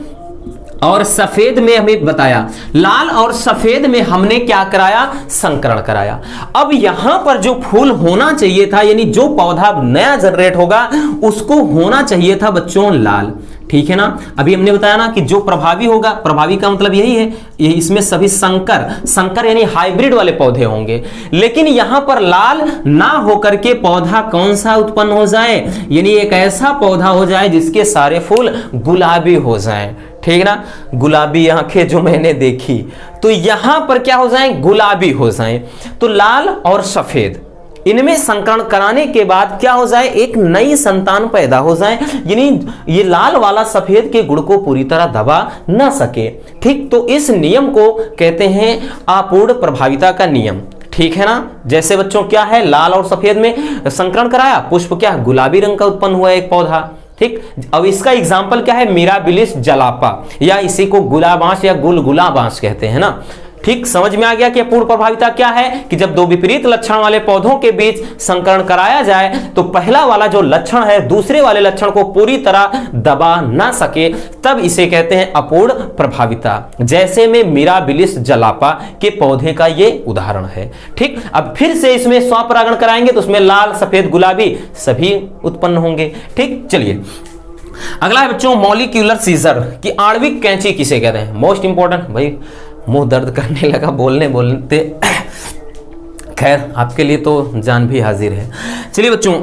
और सफेद में हमें बताया, लाल और सफेद में हमने क्या कराया, संकरण कराया। अब यहां पर जो फूल होना चाहिए था, यानी जो पौधा नया जनरेट होगा उसको होना चाहिए था बच्चों लाल। ठीक है ना। अभी हमने बताया ना कि जो प्रभावी होगा, प्रभावी का मतलब यही है, ये इसमें सभी संकर यानी हाइब्रिड वाले पौधे होंगे। लेकिन यहां पर लाल ना होकर के पौधा कौन सा उत्पन्न हो जाए, यानी एक ऐसा पौधा हो जाए जिसके सारे फूल गुलाबी हो जाएं। ठीक ना, गुलाबी आंखें जो मैंने देखी, तो यहां पर क्या हो जाए, गुलाबी हो जाए। तो लाल और सफेद इनमें संकरण कराने के बाद क्या हो जाए, एक नई संतान पैदा हो जाए, यानी ये लाल वाला सफेद के गुण को पूरी तरह दबा ना सके। ठीक, तो इस नियम को कहते हैं अपूर्ण प्रभाविता का नियम। ठीक है ना। जैसे बच्चों क्या है, लाल और सफेद में संकरण कराया, पुष्प क्या है, गुलाबी रंग का उत्पन्न हुआ एक पौधा। ठीक, अब इसका एग्जाम्पल क्या है, मिराबिलिस जलापा, या इसी को गुलाबांस या गुलगुला बांस कहते हैं ना। ठीक, समझ में आ गया कि अपूर्ण प्रभाविता क्या है, कि जब दो विपरीत लक्षण वाले पौधों के बीच संकरण कराया जाए तो पहला वाला जो लक्षण है दूसरे वाले लक्षण को पूरी तरह दबा ना सके, तब इसे कहते हैं अपूर्ण प्रभाविता। जैसे में मिराबिलिस जलापा के पौधे का ये उदाहरण है। ठीक, अब फिर से इसमें स्वपरागण कराएंगे तो उसमें लाल सफेद गुलाबी सभी उत्पन्न होंगे। ठीक, चलिए अगला है बच्चों मॉलिक्यूलर सीजर की आणविक कैंची किसे कहते हैं। मोस्ट इंपॉर्टेंट, भाई मुंह दर्द करने लगा बोलते खैर आपके लिए तो जान भी हाजिर है। चलिए बच्चों,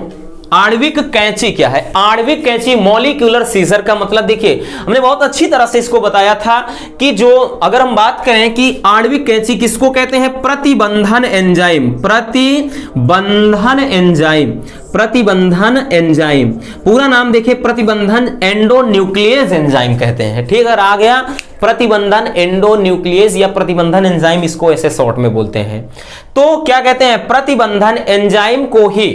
आणविक कैंची क्या है। आणविक कैंची मॉलिक्यूलर सीजर का मतलब देखिए हमने बहुत अच्छी तरह से इसको बताया था कि जो अगर हम बात करें कि आणविक कैंची किसको कहते हैं, प्रतिबंधन एंजाइम, प्रतिबंधन एंजाइम, प्रतिबंधन एंजाइम, पूरा नाम देखिए प्रतिबंधन एंडोन्यूक्लियस एंजाइम कहते हैं। ठीक, अगर आ गया प्रतिबंधन एंडोन्यूक्लियस या प्रतिबंधन एंजाइम, इसको ऐसे शॉर्ट में बोलते हैं। तो क्या कहते हैं, प्रतिबंधन एंजाइम को ही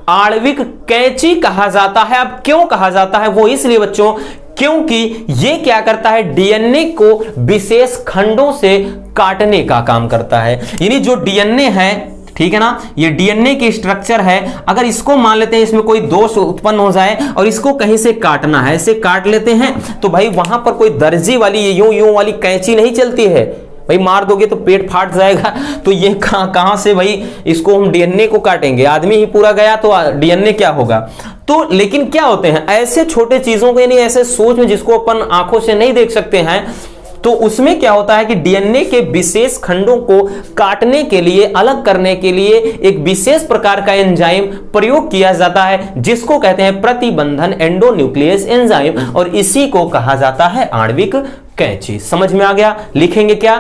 आणविक कैंची कहा जाता है। अब क्यों कहा जाता है, वो इसलिए बच्चों क्योंकि ये क्या करता है, डीएनए को विशेष खंडों से काटने का काम करता है। यानी जो डीएनए है, ठीक है ना, ये डीएनए की स्ट्रक्चर है, अगर इसको मान लेते हैं इसमें कोई दोष उत्पन्न हो जाए और इसको कहीं से काटना है, ऐसे काट लेते हैं तो भाई वहां पर कोई दर्जी वाली यूं वाली कैंची नहीं चलती है। भाई मार दोगे तो पेट फाट जाएगा, तो ये कहां से भाई इसको हम डीएनए को काटेंगे, आदमी ही पूरा गया तो डीएनए क्या होगा। तो लेकिन क्या होते हैं ऐसे छोटे चीजों को, यानी ऐसे सोच में जिसको अपन आंखों से नहीं देख सकते हैं, तो उसमें क्या होता है कि डीएनए के विशेष खंडों को काटने के लिए, अलग करने के लिए एक विशेष प्रकार का एंजाइम प्रयोग किया जाता है जिसको कहते हैं प्रतिबंधन एंडोन्यूक्लियस एंजाइम, और इसी को कहा जाता है आणविक कैंची। समझ में आ गया? लिखेंगे क्या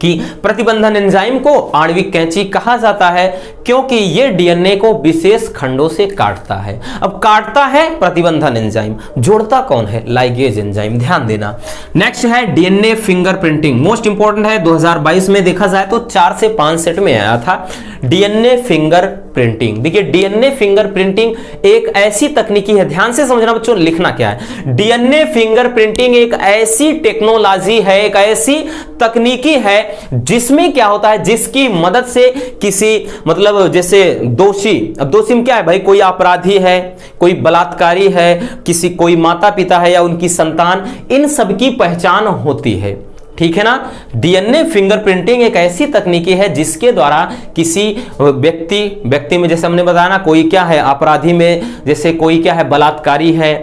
कि प्रतिबंधन एंजाइम को आणविक कैंची कहा जाता है क्योंकि यह डीएनए को विशेष खंडों से काटता है। अब काटता है प्रतिबंधन एंजाइम, जोड़ता कौन है? Ligase enzyme. ध्यान देना। नेक्स्ट है डीएनए फिंगरप्रिंटिंग, मोस्ट इंपॉर्टेंट है। 2022 में देखा जाए तो 4 से 5 सेट में आया था डीएनए फिंगर प्रिंटिंग। देखिए डीएनए फिंगरप्रिंटिंग एक ऐसी तकनीकी है, ध्यान से समझना बच्चों, लिखना क्या है। डीएनए फिंगरप्रिंटिंग एक ऐसी टेक्नोलॉजी है, एक ऐसी तकनीकी है जिसमें क्या होता है, जिसकी मदद से किसी मतलब जैसे दोषी, अब दोषी में क्या है भाई, कोई अपराधी है, कोई बलात्कारी है, किसी कोई माता पिता है या उनकी संतान, इन सब की पहचान होती है। ठीक है ना। डीएनए फिंगरप्रिंटिंग एक ऐसी तकनीकी है जिसके द्वारा किसी व्यक्ति में, जैसे हमने बताया ना, कोई क्या है अपराधी में, जैसे कोई क्या है बलात्कारी है,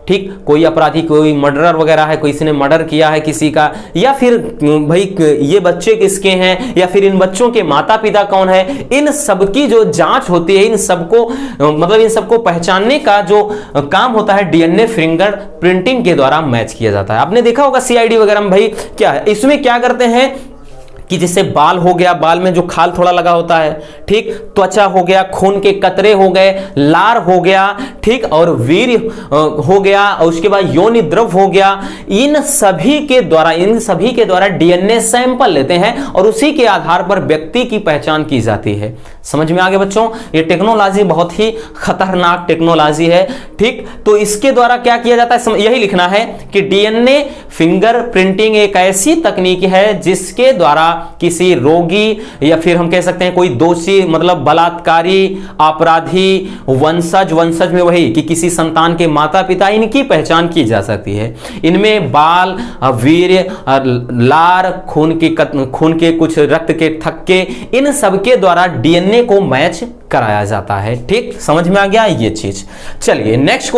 ठीक, कोई अपराधी, कोई मर्डरर वगैरह है, किसी ने मर्डर किया है किसी का, या फिर भाई ये बच्चे किसके हैं, या फिर इन बच्चों के माता पिता कौन है, इन सबकी जो जांच होती है, इन सबको मतलब इन सबको पहचानने का जो काम होता है डीएनए फिंगर प्रिंटिंग के द्वारा मैच किया जाता है। आपने देखा होगा सीआईडी वगैरह में भाई क्या है, इसमें क्या करते हैं कि जैसे बाल हो गया, बाल में जो खाल थोड़ा लगा होता है, ठीक, त्वचा हो गया, खून के कतरे हो गए, लार हो गया, ठीक, और वीर्य हो गया, और उसके बाद योनि द्रव हो गया, इन सभी के द्वारा डीएनए सैंपल लेते हैं और उसी के आधार पर व्यक्ति की पहचान की जाती है। समझ में आ गया बच्चों? ये टेक्नोलॉजी बहुत ही खतरनाक टेक्नोलॉजी है, ठीक। तो इसके द्वारा क्या किया जाता है, यही लिखना है कि डीएनए फिंगर प्रिंटिंग एक ऐसी तकनीक है जिसके द्वारा किसी रोगी या फिर हम कह सकते हैं कोई दोषी, मतलब बलात्कारी, अपराधी, वंशज में वही कि किसी संतान के माता पिता, इनकी पहचान की जा सकती है। इनमें बाल, वीर्य, लार, खून के कुछ रक्त के थक्के, इन सब के द्वारा डीएनए को मैच कराया जाता है। ठीक, समझ में आ गया ये चीज। चलिए नेक्स्ट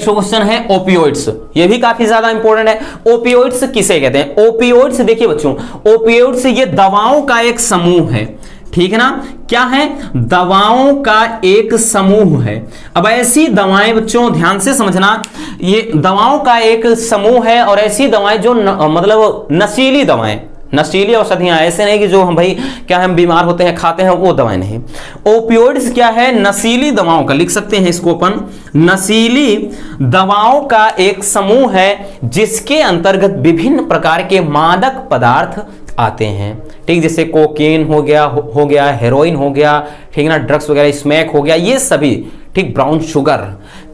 क्वेश्चन है ओपियोइड्स। ये भी काफी ज्यादा इंपॉर्टेंट है। ओपियोइड्स किसे कहते हैं? ओपियोइड्स देखिए बच्चों, ओपियोइड्स ये दवाओं का एक समूह है, ठीक है ना। क्या है? दवाओं का एक समूह है। अब ऐसी दवाएं बच्चों ध्यान से समझना, ये दवाओं का एक समूह है और ऐसी दवाएं जो मतलब नशीली दवाएं, नशीली औषधियां, ऐसे नहीं कि जो हम भाई क्या हम बीमार होते हैं खाते हैं, वो दवाएं नहीं। ओपियोइड्स क्या है? नशीली दवाओं का, लिख सकते हैं इसको अपन, नशीली दवाओं का एक समूह है जिसके अंतर्गत विभिन्न प्रकार के मादक पदार्थ आते हैं, ठीक, जैसे कोकेन हो गया, हेरोइन हो गया, ठीक ना, ड्रग्स वगैरह, स्मैक हो गया, ये सभी, ठीक, ब्राउन शुगर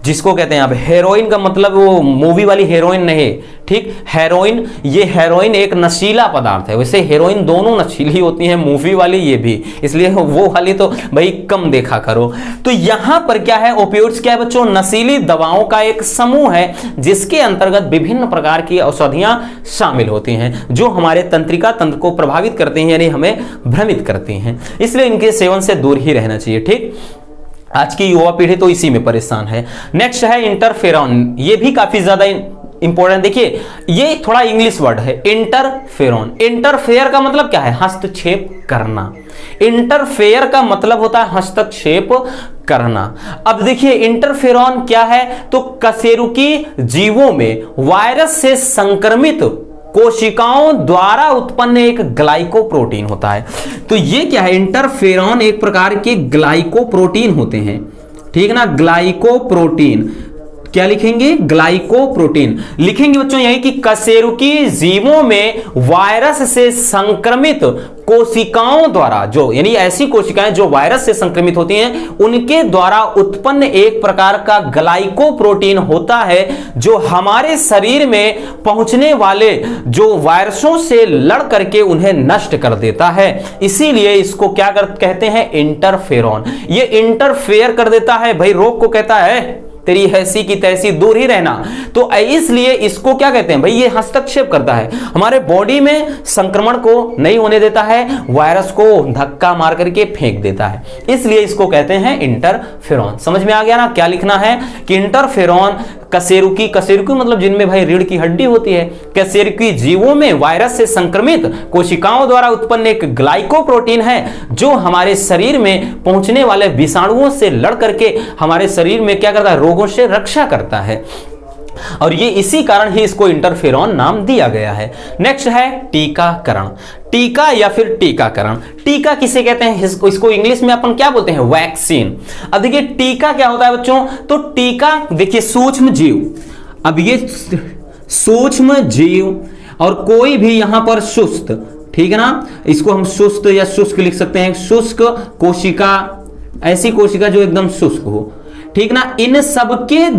जिसको कहते हैं। अब हेरोइन का मतलब वो मूवी वाली हेरोइन नहीं, ठीक, हेरोइन, ये हेरोइन एक नशीला पदार्थ है। वैसे हेरोइन दोनों नशीली होती हैं, मूवी वाली ये भी, इसलिए वो वाली तो भाई कम देखा करो। तो यहां पर क्या है, ओपियोइड्स क्या है बच्चों? नशीली दवाओं का एक समूह है जिसके अंतर्गत विभिन्न प्रकार की औषधियां शामिल होती हैं जो हमारे तंत्रिका तंत्र को प्रभावित करती हैं, यानी हमें भ्रमित करती हैं, इसलिए इनके सेवन से दूर ही रहना चाहिए। ठीक, आज की युवा पीढ़ी तो इसी में परेशान है। नेक्स्ट है इंटरफेरॉन, ये भी काफी ज्यादा इंपॉर्टेंट। देखिए ये थोड़ा इंग्लिश वर्ड है, इंटरफेरॉन। इंटरफेयर का मतलब क्या है? हस्तक्षेप करना। इंटरफेयर का मतलब होता है हस्तक्षेप करना। अब देखिए इंटरफेरॉन क्या है, तो कशेरुकी जीवों में वायरस से संक्रमित कोशिकाओं द्वारा उत्पन्न एक ग्लाइकोप्रोटीन होता है। तो ये क्या है? इंटरफेरॉन एक प्रकार के ग्लाइकोप्रोटीन होते हैं, ठीक है ना, ग्लाइकोप्रोटीन। क्या लिखेंगे? ग्लाइकोप्रोटीन लिखेंगे बच्चों यही कि कशेरुकी जीवों में वायरस से संक्रमित कोशिकाओं द्वारा, जो यानी ऐसी कोशिकाएं जो वायरस से संक्रमित होती हैं, उनके द्वारा उत्पन्न एक प्रकार का ग्लाइकोप्रोटीन होता है जो हमारे शरीर में पहुंचने वाले जो वायरसों से लड़ करके उन्हें नष्ट कर देता है। इसीलिए इसको क्या कहते हैं? इंटरफेरॉन। ये इंटरफेयर कर देता है भाई, रोग को कहता है तेरी ऐसी की तैसी, दूर ही रहना। तो इसलिए इसको क्या कहते हैं भाई? ये हस्तक्षेप करता है, हमारे बॉडी में संक्रमण को नहीं होने देता है, वायरस को धक्का मार करके फेंक देता है, इसलिए इसको कहते हैं इंटरफेरॉन। समझ में आ गया ना? क्या लिखना है कि इंटरफेरॉन कशेरुकी, कशेरुकी मतलब जिनमें भाई रीढ़ की हड्डी होती है, कशेरुकी जीवों में वायरस से संक्रमित कोशिकाओं द्वारा उत्पन्न एक ग्लाइकोप्रोटीन है जो हमारे शरीर में पहुंचने वाले विषाणुओं से लड़ करके हमारे शरीर में क्या करता है? रोगों से रक्षा करता है। और ये इसी कारण ही इसको इंटरफेरॉन नाम दिया गया है। नेक्स्ट है टीकाकरण। टीका या फिर टीकाकरण। टीका किसे कहते हैं? इसको इंग्लिश में अपन क्या बोलते हैं? वैक्सीन। अब देखिए टीका क्या होता है बच्चों, तो टीका देखिए सूक्ष्म जीव, अब ये सूक्ष्म जीव और कोई भी यहां पर सुस्त, ठीक है ना, इसको हम सुस्त या शुष्क लिख सकते हैं, शुष्क कोशिका, ऐसी कोशिका जो एकदम शुष्क हो, ठीक ना, इन सबके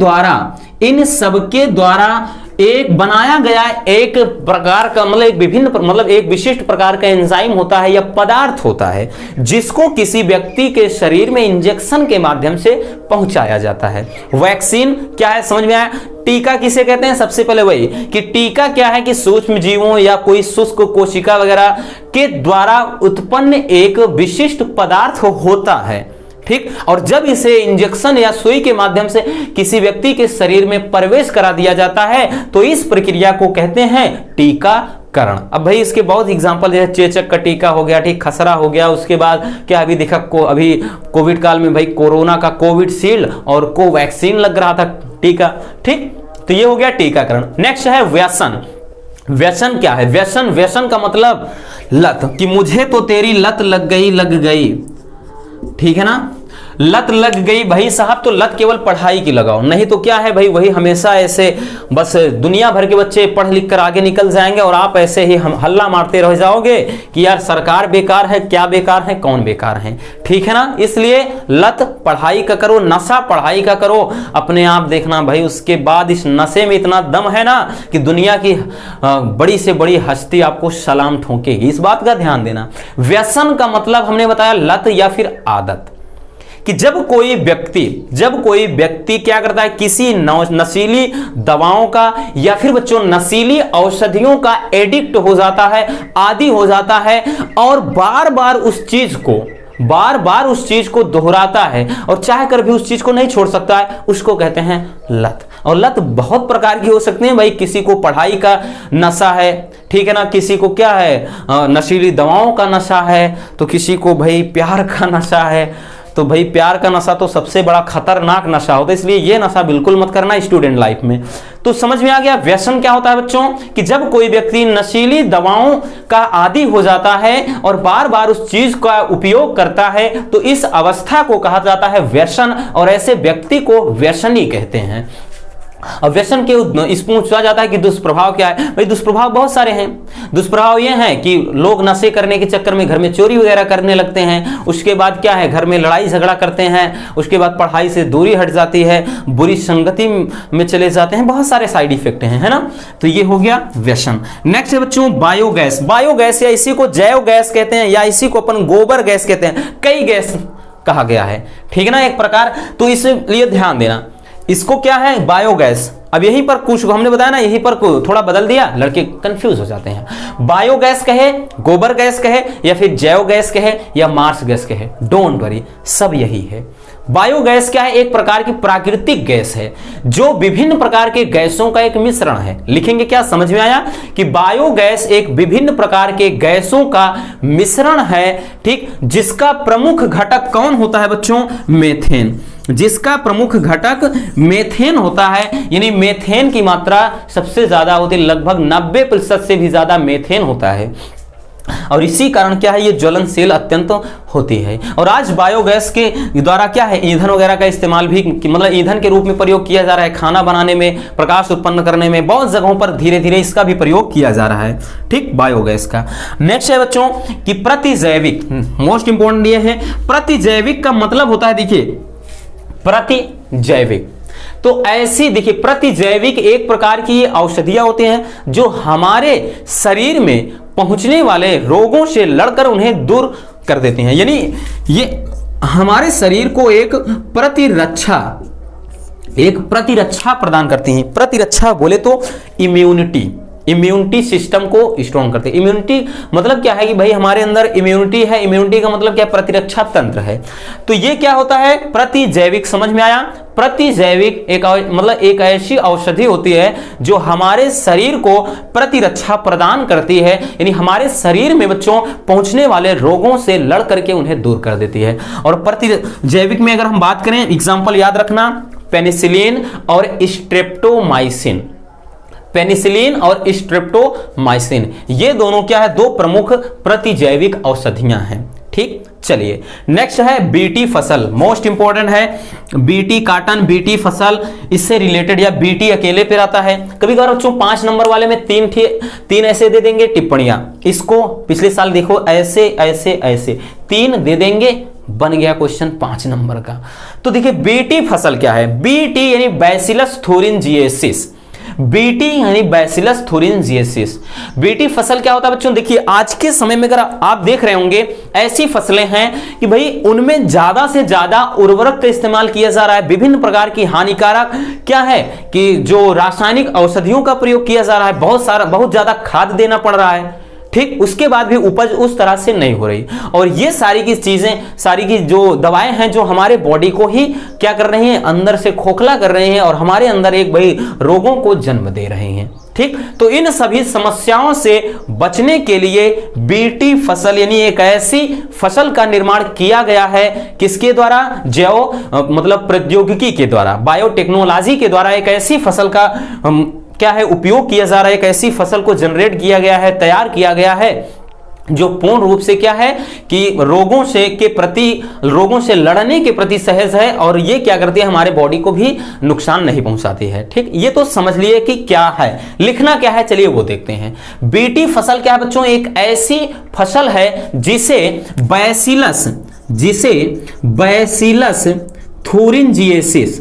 द्वारा एक बनाया गया एक प्रकार का मतलब एक विशिष्ट प्रकार का एंजाइम होता है या पदार्थ होता है जिसको किसी व्यक्ति के शरीर में इंजेक्शन के माध्यम से पहुंचाया जाता है। वैक्सीन क्या है समझ में आया? टीका किसे कहते हैं? सबसे पहले वही कि टीका क्या है कि सूक्ष्म जीवों या कोई शुष्क कोशिका वगैरह के द्वारा उत्पन्न एक विशिष्ट पदार्थ होता है, ठीक। और जब इसे इंजेक्शन या सुई के माध्यम से किसी व्यक्ति के शरीर में प्रवेश करा दिया जाता है तो इस प्रक्रिया को कहते हैं टीकाकरण। अब भाई इसके बहुत एग्जांपल जैसे चेचक का टीका हो गया, ठीक, खसरा हो गया, उसके बाद क्या अभी देखा अभी कोविड काल में भाई कोरोना का कोविशील्ड और कोवैक्सीन लग रहा था टीका, ठीक। तो ये हो गया टीकाकरण। नेक्स्ट है व्यसन। व्यसन क्या है? व्यसन का मतलब लत, कि मुझे तो तेरी लत लग गई, ठीक है ना, लत लग गई। भाई साहब तो लत केवल पढ़ाई की लगाओ, नहीं तो क्या है भाई वही हमेशा ऐसे बस दुनिया भर के बच्चे पढ़ लिख कर आगे निकल जाएंगे और आप ऐसे ही हम हल्ला मारते रह जाओगे कि यार सरकार बेकार है, क्या बेकार है, कौन बेकार है, ठीक है ना। इसलिए लत पढ़ाई का करो, नशा पढ़ाई का करो, अपने आप देखना भाई उसके बाद इस नशे में इतना दम है ना कि दुनिया की बड़ी से बड़ी हस्ती आपको सलाम ठोकेगी, इस बात का ध्यान देना। व्यसन का मतलब हमने बताया लत या फिर आदत, कि जब कोई व्यक्ति क्या करता है, किसी नशीली दवाओं का या फिर बच्चों नशीली औषधियों का एडिक्ट हो जाता है, आदी हो जाता है और बार बार उस चीज को दोहराता है और चाह कर भी उस चीज को नहीं छोड़ सकता है, उसको कहते हैं लत। और लत बहुत प्रकार की हो सकती है भाई, किसी को पढ़ाई का नशा है, ठीक है ना, किसी को क्या है नशीली दवाओं का नशा है, तो किसी को भाई प्यार का नशा है। तो भाई प्यार का नशा तो सबसे बड़ा खतरनाक नशा होता है, इसलिए ये नशा बिल्कुल मत करना स्टूडेंट लाइफ में। तो समझ में आ गया व्यसन क्या होता है बच्चों, कि जब कोई व्यक्ति नशीली दवाओं का आदी हो जाता है और बार बार उस चीज का उपयोग करता है तो इस अवस्था को कहा जाता है व्यसन, और ऐसे व्यक्ति को व्यसनी कहते हैं। अब व्यसन के इस पूछा जाता है कि दुष्प्रभाव क्या है? भाई दुष्प्रभाव बहुत सारे हैं। दुष्प्रभाव ये हैं कि लोग नशे करने के चक्कर में घर में चोरी वगैरह करने लगते हैं, उसके बाद क्या है घर में लड़ाई झगड़ा करते हैं, उसके बाद पढ़ाई से दूरी हट जाती है, बुरी संगति में चले जाते हैं, बहुत सारे साइड इफेक्ट हैं, है ना। तो ये हो गया व्यसन। नेक्स्ट है बच्चों बायोगैस। बायोगैस या इसी को जैव गैस कहते हैं या इसी को अपन गोबर गैस कहते हैं, कई गैस कहा गया है, ठीक है ना, एक प्रकार। तो इसलिए ध्यान देना, इसको क्या है बायोगैस। अब यहीं पर कुछ हमने बताया ना, यहीं पर थोड़ा बदल दिया, लड़के कंफ्यूज हो जाते हैं। बायोगैस कहे, गोबर गैस कहे या फिर जैव गैस कहे या मार्स गैस कहे, डोंट वरी, सब यही है। बायोगैस क्या है? एक प्रकार की प्राकृतिक गैस है जो विभिन्न प्रकार के गैसों का एक मिश्रण है। लिखेंगे क्या? समझ में आया कि बायोगैस एक विभिन्न प्रकार के गैसों का मिश्रण है, ठीक, जिसका प्रमुख घटक कौन होता है बच्चों? मेथेन। जिसका प्रमुख घटक मेथेन होता है, यानी मेथेन की मात्रा सबसे ज्यादा होती है, लगभग 90% से भी ज्यादा मेथेन होता है और इसी कारण क्या है ये ज्वलनशील अत्यंत होती है। और आज बायोगैस के द्वारा क्या है ईंधन वगैरह का इस्तेमाल भी मतलब ईंधन के रूप में प्रयोग किया जा रहा है, खाना बनाने में, प्रकाश उत्पन्न करने में, बहुत जगहों पर धीरे धीरे इसका भी प्रयोग किया जा रहा है, ठीक, बायोगैस का। नेक्स्ट है बच्चों कि प्रतिजैविक। मोस्ट इंपोर्टेंट ये है, प्रतिजैविक का मतलब होता है, देखिए प्रतिजैविक, तो ऐसी देखिए प्रतिजैविक एक प्रकार की औषधियां होती हैं जो हमारे शरीर में पहुंचने वाले रोगों से लड़कर उन्हें दूर कर देती हैं, यानी ये हमारे शरीर को एक प्रतिरक्षा प्रदान करती हैं। प्रतिरक्षा बोले तो इम्यूनिटी सिस्टम को स्ट्रॉन्ग करते हैं। इम्यूनिटी मतलब क्या है कि भाई हमारे अंदर इम्यूनिटी है, इम्यूनिटी का मतलब क्या? प्रतिरक्षा तंत्र है। तो ये क्या होता है? प्रतिजैविक। समझ में आया? प्रतिजैविक एक ऐसी औषधि होती है जो हमारे शरीर को प्रतिरक्षा प्रदान करती है, यानी हमारे शरीर में बच्चों पहुंचने वाले रोगों से लड़ करके उन्हें दूर कर देती है। और प्रतिजैविक में अगर हम बात करें, एग्जाम्पल याद रखना, पेनिसिलिन और स्ट्रेप्टोमाइसिन। पेनिसिलिन और स्ट्रेप्टोमाइसिन ये दोनों क्या है, दो प्रमुख प्रतिजैविक औषधियां हैं। ठीक, चलिए नेक्स्ट है बीटी फसल, मोस्ट इंपॉर्टेंट है। बीटी काटन, बीटी फसल, इससे रिलेटेड या बीटी अकेले पे आता है। कभी कभार बच्चों 5 नंबर वाले में तीन ऐसे दे देंगे टिप्पणियां, इसको पिछले साल देखो ऐसे ऐसे ऐसे 3 दे देंगे, बन गया क्वेश्चन 5 नंबर का। तो देखिए बीटी फसल क्या है, बीटी यानी बैसिलस थुरिंजिएसिस, बीटी यानी बैसिलस थुरिंजिएसिस। बीटी फसल क्या होता है बच्चों, देखिए आज के समय में अगर आप देख रहे होंगे ऐसी फसलें हैं कि भाई उनमें ज्यादा से ज्यादा उर्वरक का इस्तेमाल किया जा रहा है, विभिन्न प्रकार की हानिकारक क्या है कि जो रासायनिक औषधियों का प्रयोग किया जा रहा है, बहुत ज्यादा खाद देना पड़ रहा है। ठीक, उसके बाद भी उपज उस तरह से नहीं हो रही, और ये सारी की चीजें, सारी की जो दवाएं हैं जो हमारे बॉडी को ही क्या कर रही हैं, अंदर से खोखला कर रहे हैं और हमारे अंदर एक भाई रोगों को जन्म दे रहे हैं। ठीक, तो इन सभी समस्याओं से बचने के लिए बीटी फसल यानी एक ऐसी फसल का निर्माण किया गया है, किसके द्वारा, मतलब प्रौद्योगिकी के द्वारा, बायोटेक्नोलॉजी के द्वारा एक ऐसी फसल का क्या है उपयोग किया जा रहा है, एक ऐसी फसल को जनरेट किया गया है, तैयार किया गया है जो पूर्ण रूप से क्या है कि रोगों से लड़ने के प्रति सहज है, और ये क्या करती है, हमारे बॉडी को भी नुकसान नहीं पहुंचाती है। ठीक, ये तो समझ लिए कि क्या है, लिखना क्या है, चलिए वो देखते हैं। बीटी फसल क्या है बच्चों, एक ऐसी फसल है जिसे बैसिलस थुरिंजिएसिस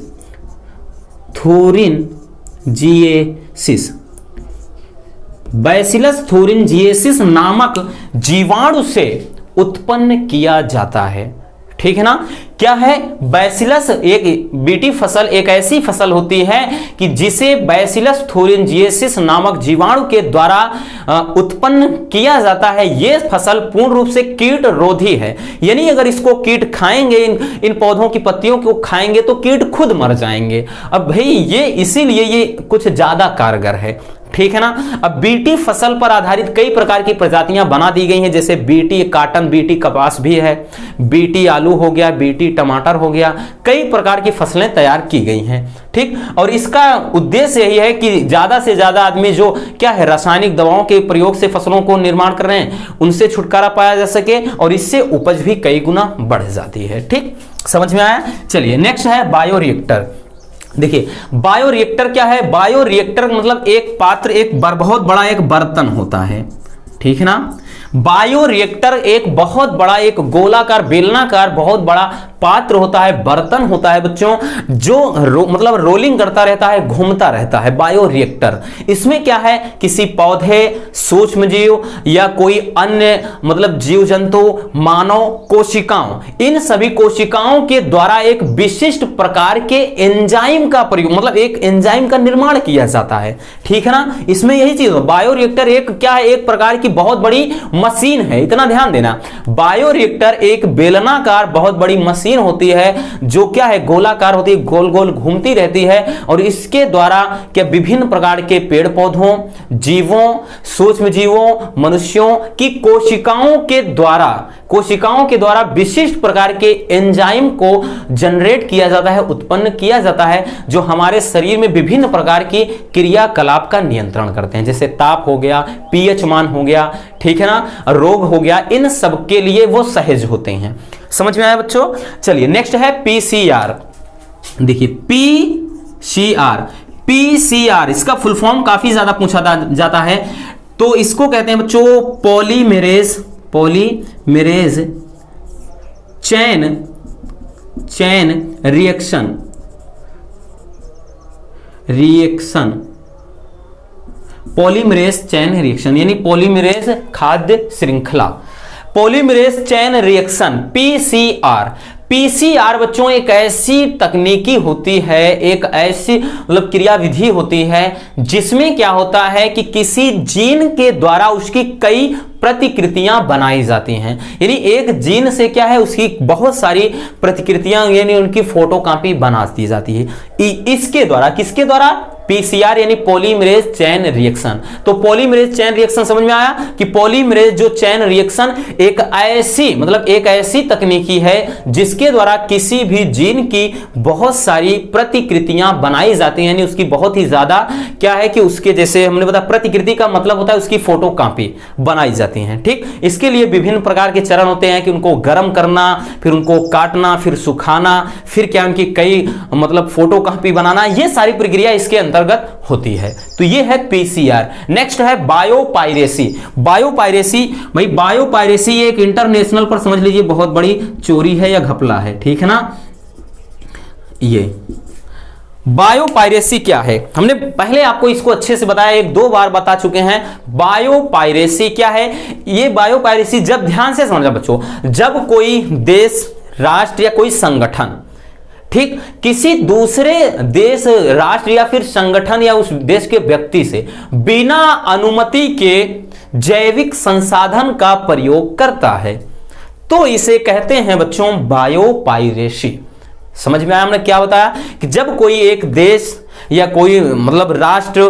बैसिलस थुरिंजिएसिस नामक जीवाणु से उत्पन्न किया जाता है। ठीक है ना, क्या है, बैसिलस, एक बीटी फसल एक ऐसी फसल होती है कि जिसे बैसिलस थुरिंजिएसिस नामक जीवाणु के द्वारा उत्पन्न किया जाता है। यह फसल पूर्ण रूप से कीट रोधी है, यानी अगर इसको कीट खाएंगे, इन पौधों की पत्तियों को खाएंगे तो कीट खुद मर जाएंगे। अब भाई ये इसीलिए ये कुछ ज्यादा कारगर है। ठीक है ना, अब बीटी फसल पर आधारित कई प्रकार की प्रजातियां बना दी गई हैं, जैसे बीटी काटन, बीटी कपास भी है, बीटी आलू हो गया, बीटी टमाटर हो गया, कई प्रकार की फसलें तैयार की गई हैं। ठीक, और इसका उद्देश्य यही है कि ज्यादा से ज्यादा आदमी जो क्या है रासायनिक दवाओं के प्रयोग से फसलों को निर्माण कर रहे हैं उनसे छुटकारा पाया जा सके, और इससे उपज भी कई गुना बढ़ जाती है। ठीक, समझ में आया। चलिए नेक्स्ट है बायोरिएक्टर। देखिए बायोरिएक्टर क्या है, बायोरिएक्टर मतलब एक पात्र, एक बहुत बड़ा एक बर्तन होता है। ठीक है ना, बायोरिएक्टर एक बहुत बड़ा, एक गोलाकार बेलनाकार बहुत बड़ा पात्र होता है, बर्तन होता है बच्चों, जो मतलब रोलिंग करता रहता है, घूमता रहता है बायोरिएक्टर। इसमें क्या है, किसी पौधे, सूक्ष्मजीव या कोई अन्य मतलब जीव जंतु, मानव कोशिकाओं, इन सभी कोशिकाओं के द्वारा एक विशिष्ट प्रकार के एंजाइम का प्रयोग, मतलब एक एंजाइम का निर्माण किया जाता है। ठीक है ना, इसमें यही चीज, बायोरिएक्टर एक क्या है, एक प्रकार की बहुत बड़ी मशीन है। इतना ध्यान देना, बायोरिएक्टर एक बेलनाकार बहुत बड़ी मशीन होती है जो क्या है, गोलाकार होती है, गोल गोल घूमती रहती है, और इसके द्वारा क्या विभिन्न प्रकार के पेड़ पौधों, जीवों, सूक्ष्म जीवों, मनुष्यों की कोशिकाओं के द्वारा विशिष्ट प्रकार के एंजाइम को जनरेट किया जाता है, उत्पन्न किया जाता है, जो हमारे शरीर में विभिन्न प्रकार की क्रियाकलाप का नियंत्रण करते हैं, जैसे ताप हो गया, पीएच मान हो गया, ठीक है ना, रोग हो गया, इन सब के लिए वो सहज होते हैं। समझ में आया बच्चों। चलिए नेक्स्ट है पीसीआर। देखिए पीसीआर इसका फुल फॉर्म काफी ज्यादा पूछा जाता है, तो इसको कहते हैं बच्चों polymerase chain reaction polymerase chain reaction यानी पॉलीमरेज खाद्य श्रृंखला, पॉलीमरेज चैन रिएक्शन पीसीआर बच्चों एक ऐसी तकनीकी होती है, एक ऐसी मतलब क्रियाविधि होती है जिसमें क्या होता है कि किसी जीन के द्वारा उसकी कई प्रतिकृतियां बनाई जाती हैं, यानी एक जीन से क्या है उसकी बहुत सारी प्रतिकृतियां यानी उनकी फोटोकॉपी बना दी जाती है। इसके द्वारा, किसके द्वारा, पीसीआर यानी पॉलीमरेज चेन रिएक्शन। तो पॉलीमरेज चेन रिएक्शन समझ में आया कि पॉलीमरेज जो चेन रिएक्शन एक ऐसी तकनीकी है जिसके द्वारा किसी भी जीन की बहुत सारी प्रतिकृतियां बनाई जाती हैं, यानी उसकी बहुत ही ज्यादा क्या है कि उसके जैसे हमने बताया प्रतिकृति का मतलब होता है उसकी फोटोकॉपी बनाई जाती हैं। ठीक, इसके लिए विभिन्न प्रकार के चरण होते हैं कि उनको गर्म करना, फिर उनको काटना, फिर सुखाना, फिर क्या उनकी कई मतलब फोटोकॉपी बनाना, ये सारी प्रक्रिया इसके अंतर्गत होती है। तो ये है पीसीआर। नेक्स्ट है बायोपायरेसी। बायोपायरेसी भाई बायोपायरेसी एक इंटरनेशनल पर समझ लीजिए बहुत बड़ी चोरी है या घपला है, ठीक है ना। ये बायोपायरेसी क्या है, हमने पहले आपको इसको अच्छे से बताया, एक दो बार बता चुके हैं। बायोपायरेसी क्या है, ये बायोपायरेसी जब ध्यान से समझना बच्चों, जब कोई देश, राष्ट्र या कोई संगठन ठीक किसी दूसरे देश, राष्ट्र या फिर संगठन या उस देश के व्यक्ति से बिना अनुमति के जैविक संसाधन का प्रयोग करता है तो इसे कहते हैं बच्चों बायोपायरेसी। समझ में आया हमने क्या बताया कि जब कोई एक देश या कोई मतलब राष्ट्र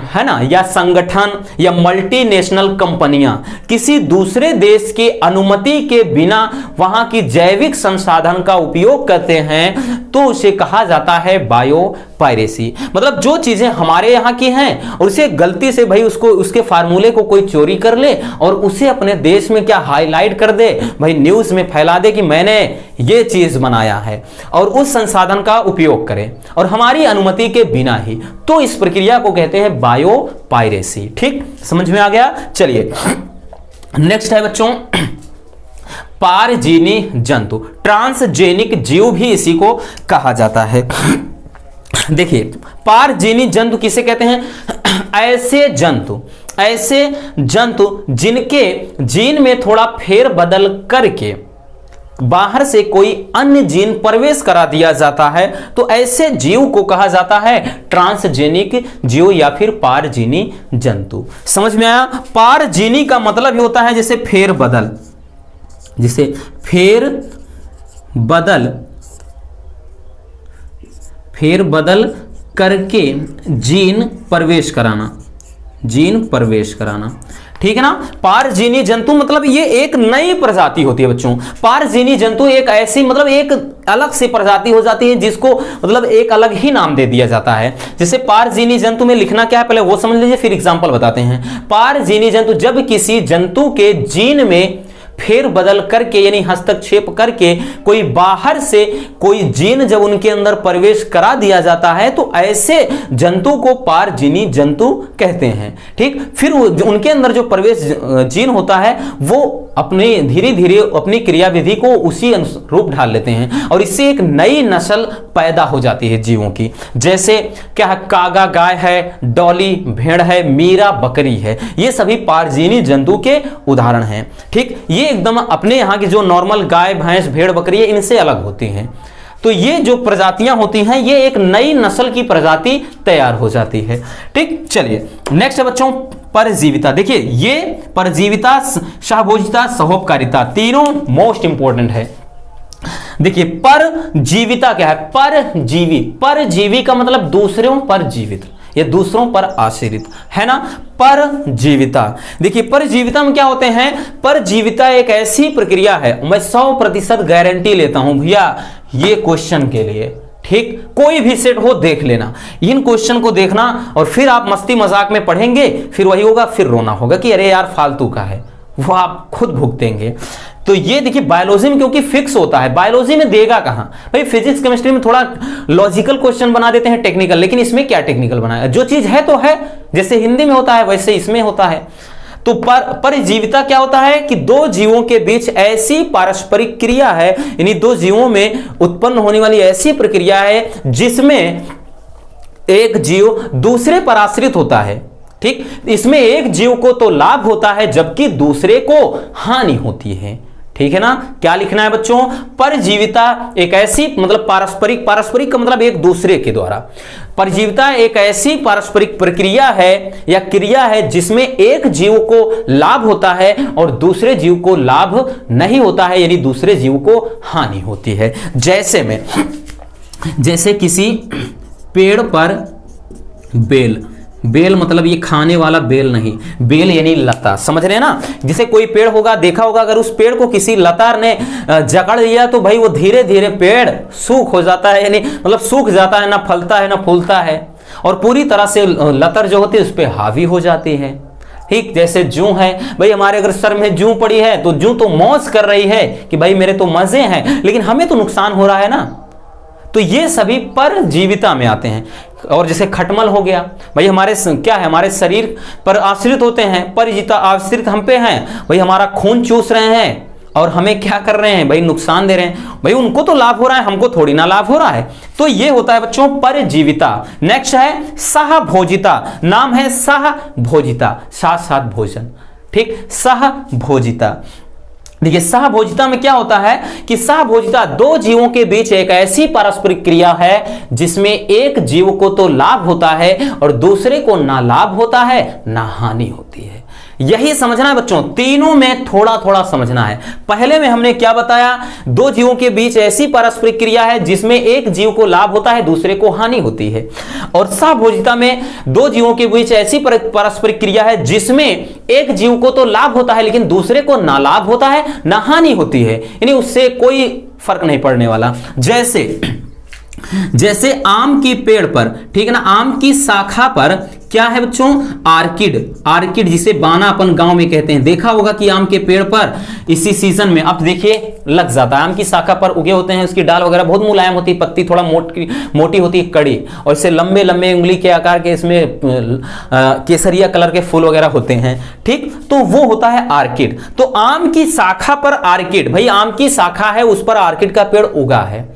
है ना, या संगठन या मल्टीनेशनल कंपनियां किसी दूसरे देश की अनुमति के बिना वहां की जैविक संसाधन का उपयोग करते हैं तो उसे कहा जाता है बायोपायरेसी। मतलब जो चीजें हमारे यहाँ की हैं और उसे गलती से भाई उसको उसके फार्मूले को कोई चोरी कर ले और उसे अपने देश में क्या हाईलाइट कर दे, भाई न्यूज में फैला दे कि मैंने ये चीज बनाया है और उस संसाधन का उपयोग करे और हमारी अनुमति के बिना ही, तो इस प्रक्रिया को कहते हैं बायोपायरेसी। ठीक, समझ में आ गया। चलिए नेक्स्ट है बच्चों पारजीनी जंतु, ट्रांसजेनिक जीव भी इसी को कहा जाता है। देखिए पारजीनी जंतु किसे कहते हैं, ऐसे जंतु जिनके जीन में थोड़ा फेरबदल करके बाहर से कोई अन्य जीन प्रवेश करा दिया जाता है तो ऐसे जीव को कहा जाता है ट्रांसजेनिक जीव या फिर पारजीनी जंतु। समझ में आया। पारजीनी का मतलब होता है जैसे फेरबदल, जिसे फेरबदल करके जीन प्रवेश कराना, ठीक है ना। पारजीनी जंतु मतलब ये एक नई प्रजाति होती है बच्चों। पारजीनी जंतु एक ऐसी मतलब एक अलग सी प्रजाति हो जाती है जिसको मतलब एक अलग ही नाम दे दिया जाता है। जैसे पारजीनी जंतु में लिखना क्या है पहले वो समझ लीजिए, फिर एग्जांपल बताते हैं। पारजीनी जंतु जब किसी जंतु के जीन में फेर बदल करके यानी हस्तक्षेप करके कोई बाहर से कोई जीन जब उनके अंदर प्रवेश करा दिया जाता है तो ऐसे जंतु को पारजीनी जंतु कहते हैं। ठीक, फिर उनके अंदर जो प्रवेश जीन होता है वो अपने धीरे धीरे अपनी क्रियाविधि को उसी रूप ढाल लेते हैं और इससे एक नई नस्ल पैदा हो जाती है जीवों की। जैसे क्या है, कागा गाय है, डॉली भेड़ है, मीरा बकरी है, ये सभी पारजीनी जंतु के उदाहरण हैं। ठीक, ये एकदम अपने यहाँ की जो नॉर्मल गाय भैंस भेड़ बकरी है इनसे अलग होती हैं। तो ये जो प्रजातियां होती हैं ये एक नई नस्ल की प्रजाति तैयार हो जाती है। ठीक, चलिए नेक्स्ट है बच्चों परजीविता। देखिए ये परजीविता, सहभोजिता, सहोपकारिता तीनों मोस्ट इंपॉर्टेंट है। देखिए परजीविता क्या है, परजीवी का मतलब दूसरों पर जीवित, ये दूसरों पर आश्रित है ना। परजीविता, देखिए परजीविता में क्या होते हैं, परजीविता एक ऐसी प्रक्रिया है, मैं 100% गारंटी लेता हूं भैया ये क्वेश्चन के लिए। ठीक, कोई भी सेट हो देख लेना, इन क्वेश्चन को देखना और फिर आप मस्ती मजाक में पढ़ेंगे, फिर वही होगा, फिर रोना होगा कि अरे यार फालतू का है, वो आप खुद भुगतेंगे। तो ये देखिए बायोलॉजी में क्योंकि फिक्स होता है, बायोलॉजी में देगा कहां भाई, फिजिक्स केमिस्ट्री में थोड़ा लॉजिकल क्वेश्चन बना देते हैं टेक्निकल, लेकिन इसमें क्या टेक्निकल बनाया, जो चीज है तो है, जैसे हिंदी में होता है वैसे इसमें होता है। तो परजीविता क्या होता है कि दो जीवों के बीच ऐसी पारस्परिक क्रिया है, यानी दो जीवों में उत्पन्न होने वाली ऐसी प्रक्रिया है जिसमें एक जीव दूसरे पर आश्रित होता है। ठीक, इसमें एक जीव को तो लाभ होता है जबकि दूसरे को हानि होती है। ठीक है ना, क्या लिखना है बच्चों, परजीविता एक ऐसी मतलब पारस्परिक का मतलब एक दूसरे के द्वारा, परजीविता एक ऐसी पारस्परिक प्रक्रिया है या क्रिया है जिसमें एक जीव को लाभ होता है और दूसरे जीव को लाभ नहीं होता है, यानी दूसरे जीव को हानि होती है। जैसे किसी पेड़ पर बेल, बेल मतलब ये खाने वाला बेल नहीं, बेल यानी लता, समझ रहे हैं ना। जैसे कोई पेड़ होगा, देखा होगा, अगर उस पेड़ को किसी लतार ने जकड़ लिया तो भाई वो धीरे धीरे पेड़ सूख हो जाता है, यानी मतलब सूख जाता है, ना फलता है ना फूलता है, और पूरी तरह से लतर जो होती है उस पर हावी हो जाती है। ठीक जैसे जूं है भाई, हमारे अगर सर में जूं पड़ी है तो जूं तो मौज कर रही है कि भाई मेरे तो मजे हैं, लेकिन हमें तो नुकसान हो रहा है ना। तो ये सभी परजीविता में आते हैं। और जैसे खटमल हो गया भाई, हमारे क्या है, हमारे शरीर पर आश्रित होते हैं, परजीविता आश्रित हम पे हैं भाई, हमारा खून चूस रहे हैं और हमें क्या कर रहे हैं भाई, नुकसान दे रहे हैं भाई। उनको तो लाभ हो रहा है, हमको थोड़ी ना लाभ हो रहा है। तो ये होता है बच्चों परजीविता। नेक्स्ट है सहभोजिता, नाम है सहभोजिता, साथ साथ भोजन। ठीक, सहभोजिता। देखिए सहभोजिता में क्या होता है कि सहभोजिता दो जीवों के बीच एक ऐसी पारस्परिक क्रिया है जिसमें एक जीव को तो लाभ होता है और दूसरे को ना लाभ होता है ना हानि होती है। यही समझना है बच्चों, तीनों में थोड़ा थोड़ा समझना है। पहले में हमने क्या बताया, दो जीवों के बीच ऐसी पारस्परिक क्रिया है जिसमें एक जीव को लाभ होता है दूसरे को हानि होती है। और सहभोजिता में दो जीवों के बीच ऐसी पारस्परिक क्रिया है जिसमें एक जीव को तो लाभ होता है लेकिन दूसरे को ना लाभ होता है ना हानि होती है, यानी उससे कोई फर्क नहीं पड़ने वाला। जैसे आम की पेड़ पर, ठीक है ना, आम की शाखा पर क्या है बच्चों, आर्किड, आर्किड जिसे बाना अपन गांव में कहते हैं। देखा होगा कि आम के पेड़ पर इसी सीजन में अब देखिए लग जाता है, आम की शाखा पर उगे होते हैं, उसकी डाल वगैरह बहुत मुलायम होती है, पत्ती थोड़ा मोटी होती है, कड़ी, और इससे लंबे लंबे उंगली के आकार के इसमें केसरिया कलर के फूल वगैरह होते हैं। ठीक, तो वो होता है आर्किड। तो आम की शाखा पर आर्किड, भाई आम की शाखा है उस पर आर्किड का पेड़ उगा है,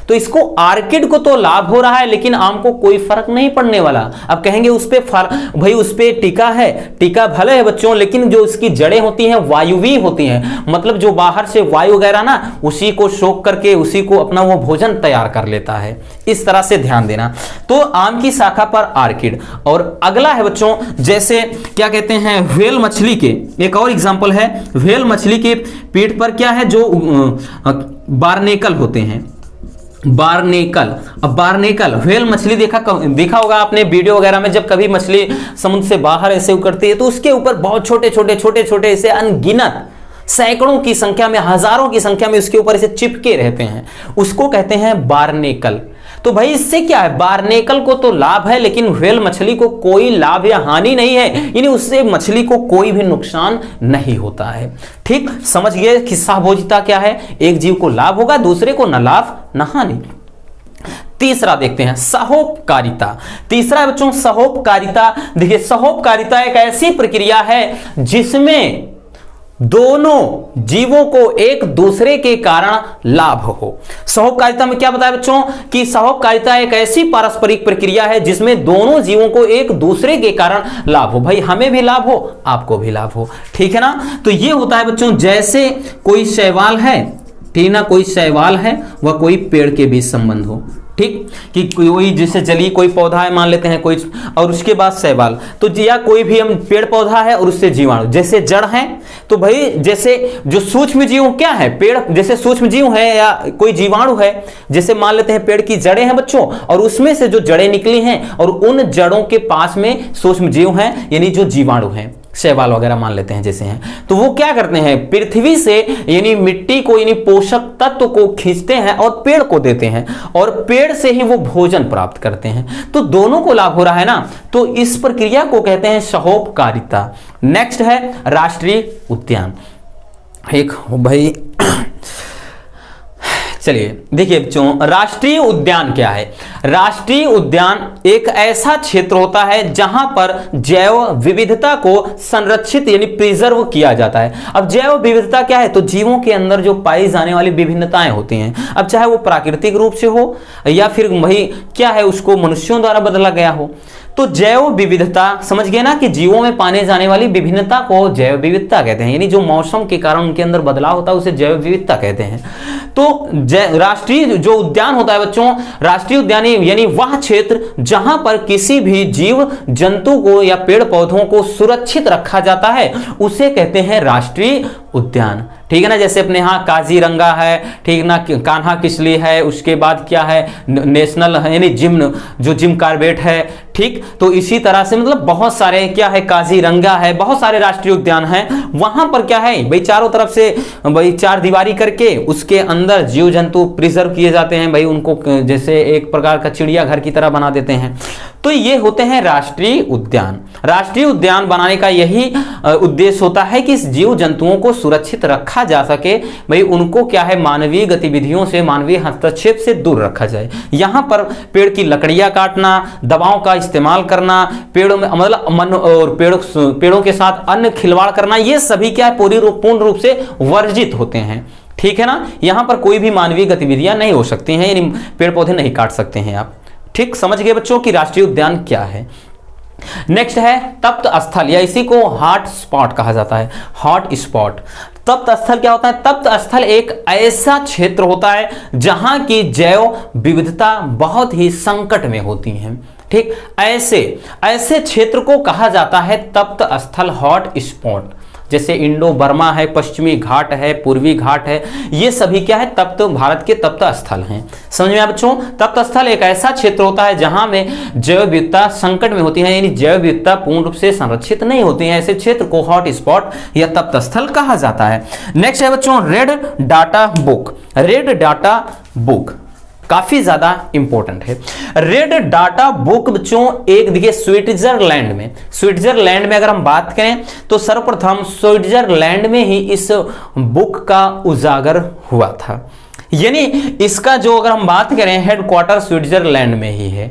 तो इसको आर्किड को तो लाभ हो रहा है लेकिन आम को कोई फर्क नहीं पड़ने वाला। अब कहेंगे उस पे भाई उस पे टीका है, टीका भले है बच्चों, लेकिन जो इसकी जड़ें होती हैं वायुवी होती हैं, मतलब जो बाहर से वायु वगैरह ना उसी को सोख करके उसी को अपना वो भोजन तैयार कर लेता है। इस तरह से ध्यान देना। तो आम की शाखा पर आर्किड। और अगला है बच्चों, जैसे क्या कहते हैं, व्हेल मछली के एक और एग्जाम्पल है, व्हेल मछली के पीठ पर क्या है, जो बारनेकल होते हैं, बारनेकल। अब बारनेकल व्हेल मछली देखा होगा आपने वीडियो वगैरह में, जब कभी मछली समुद्र से बाहर ऐसे उतरती है तो उसके ऊपर बहुत छोटे छोटे ऐसे अनगिनत सैकड़ों की संख्या में, हजारों की संख्या में उसके ऊपर ऐसे चिपके रहते हैं, उसको कहते हैं बारनेकल। तो भाई इससे क्या है, बारनेकल को तो लाभ है लेकिन व्हेल मछली को कोई लाभ या हानि नहीं है, यानी उससे मछली को कोई भी नुकसान नहीं होता है। ठीक, समझ गए कि सहभोजिता क्या है, एक जीव को लाभ होगा दूसरे को न लाभ न हानि। तीसरा देखते हैं सहोपकारिता। तीसरा बच्चों सहोपकारिता। देखिए सहोपकारिता एक ऐसी प्रक्रिया है जिसमें दोनों जीवों को एक दूसरे के कारण लाभ हो। सहोपकारिता में क्या बताया बच्चों कि सहोपकारिता एक ऐसी पारस्परिक प्रक्रिया है जिसमें दोनों जीवों को एक दूसरे के कारण लाभ हो, भाई हमें भी लाभ हो आपको भी लाभ हो। ठीक है ना, तो ये होता है बच्चों, जैसे कोई शैवाल है, ठीक ना, कोई शैवाल है वह कोई पेड़ के बीच संबंध हो। ठीक, कि कोई जैसे जलीय कोई पौधा है मान लेते हैं कोई, और उसके बाद शैवाल, तो या कोई भी हम पेड़ पौधा है और उससे जीवाणु, जैसे जड़ है, तो भाई जैसे जो सूक्ष्म जीव क्या है, पेड़ जैसे सूक्ष्म जीव है या कोई जीवाणु है, जैसे मान लेते हैं पेड़ की जड़ें हैं बच्चों, और उसमें से जो जड़ें निकली हैं और उन जड़ों के पास में सूक्ष्म जीव हैं, यानी जो जीवाणु हैं, शैवाल वगैरह मान लेते हैं जैसे हैं, तो वो क्या करते हैं, पृथ्वी से यानी मिट्टी को यानी पोषक तत्व को खींचते हैं और पेड़ को देते हैं, और पेड़ से ही वो भोजन प्राप्त करते हैं, तो दोनों को लाभ हो रहा है ना। तो इस प्रक्रिया को कहते हैं सहोपकारिता। नेक्स्ट है राष्ट्रीय उद्यान। एक भाई चलिए देखिए बच्चों, राष्ट्रीय उद्यान क्या है। राष्ट्रीय उद्यान एक ऐसा क्षेत्र होता है जहां पर जैव विविधता को संरक्षित यानी प्रिजर्व किया जाता है। अब जैव विविधता क्या है, तो जीवों के अंदर जो पाई जाने वाली विभिन्नताएं होती हैं, अब चाहे वो प्राकृतिक रूप से हो या फिर वही क्या है उसको मनुष्यों द्वारा बदला गया हो। तो जैव विविधता समझ गए ना, कि जीवों में पाने जाने वाली विभिन्नता को जैव विविधता कहते हैं, यानी जो मौसम के कारण उनके अंदर बदलाव होता है उसे जैव विविधता कहते हैं। तो राष्ट्रीय जो उद्यान होता है बच्चों, राष्ट्रीय उद्यान यानी वह क्षेत्र जहां पर किसी भी जीव जंतु को या पेड़ पौधों को सुरक्षित रखा जाता है उसे कहते हैं राष्ट्रीय उद्यान, ठीक है ना। जैसे अपने यहाँ काजीरंगा है, ठीक ना, कान्हा किसली है, उसके बाद क्या है नेशनल यानी जिम कॉर्बेट है, ठीक। तो इसी तरह से मतलब बहुत सारे क्या है, काजीरंगा है, बहुत सारे राष्ट्रीय उद्यान हैं। वहां पर क्या है भाई, चारों तरफ से भाई चार दीवारी करके उसके अंदर जीव जंतु प्रिजर्व किए जाते हैं भाई, उनको जैसे एक प्रकार का चिड़ियाघर की तरह बना देते हैं। तो ये होते हैं राष्ट्रीय उद्यान। राष्ट्रीय उद्यान बनाने का यही उद्देश्य होता है कि इस जीव जंतुओं को सुरक्षित रखा जा सके भाई, उनको क्या है मानवीय गतिविधियों से, मानवीय हस्तक्षेप से दूर रखा जाए। यहां पर पेड़ की लकड़ियां काटना, दवाओं का इस्तेमाल करना, पेड़ों में मतलब और पेड़ों के साथ अन्य खिलवाड़ करना, ये सभी क्या है पूर्ण रूप से वर्जित होते हैं, ठीक है ना। यहां पर कोई भी मानवीय गतिविधियां नहीं हो सकती हैं, यानी पेड़ पौधे नहीं काट सकते हैं आप, ठीक। समझ गए बच्चों कि राष्ट्रीय उद्यान क्या है। नेक्स्ट है तप्त स्थल, या इसी को हॉट स्पॉट कहा जाता है, हॉट स्पॉट। तप्त स्थल क्या होता है? तप्त स्थल एक ऐसा क्षेत्र होता है जहां की जैव विविधता बहुत ही संकट में होती है, ठीक। ऐसे क्षेत्र को कहा जाता है तप्त स्थल, हॉट स्पॉट। जैसे इंडो बर्मा है, पश्चिमी घाट है, पूर्वी घाट है, ये सभी क्या है तप्त, भारत के तप्त स्थल हैं। समझ में आया बच्चों? तप्त स्थल एक ऐसा क्षेत्र होता है जहां में जैव विविधता संकट में होती है, यानी जैव विविधता पूर्ण रूप से संरक्षित नहीं होती है। ऐसे क्षेत्र को हॉट स्पॉट या तप्त स्थल कहा जाता है। नेक्स्ट है बच्चों red data book. Red data book काफी ज्यादा इंपॉर्टेंट है। रेड डाटा बुक बच्चों एक देखिए स्विट्जरलैंड में अगर हम बात करें तो सर्वप्रथम स्विट्जरलैंड में ही इस बुक का उजागर हुआ था, यानी इसका जो अगर हम बात करें हेडक्वार्टर स्विट्जरलैंड में ही है।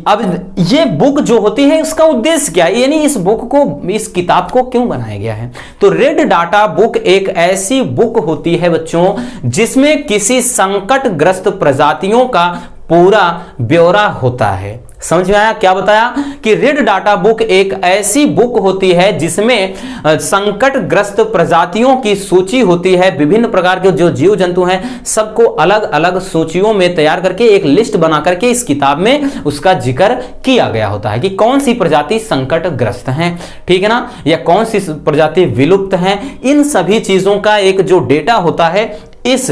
अब ये बुक जो होती है इसका उद्देश्य क्या है, यानी इस बुक को, इस किताब को क्यों बनाया गया है? तो रेड डाटा बुक एक ऐसी बुक होती है बच्चों जिसमें किसी संकटग्रस्त प्रजातियों का पूरा ब्यौरा होता है। समझ में आया क्या बताया? कि रेड डाटा बुक एक ऐसी बुक होती है जिसमें संकटग्रस्त प्रजातियों की सूची होती है, विभिन्न प्रकार के जो जीव जंतु हैं सबको अलग अलग सूचियों में तैयार करके एक लिस्ट बना करके इस किताब में उसका जिक्र किया गया होता है कि कौन सी प्रजाति संकटग्रस्त हैं, ठीक है ना, या कौन सी प्रजाति विलुप्त हैं। इन सभी चीजों का एक जो डेटा होता है इस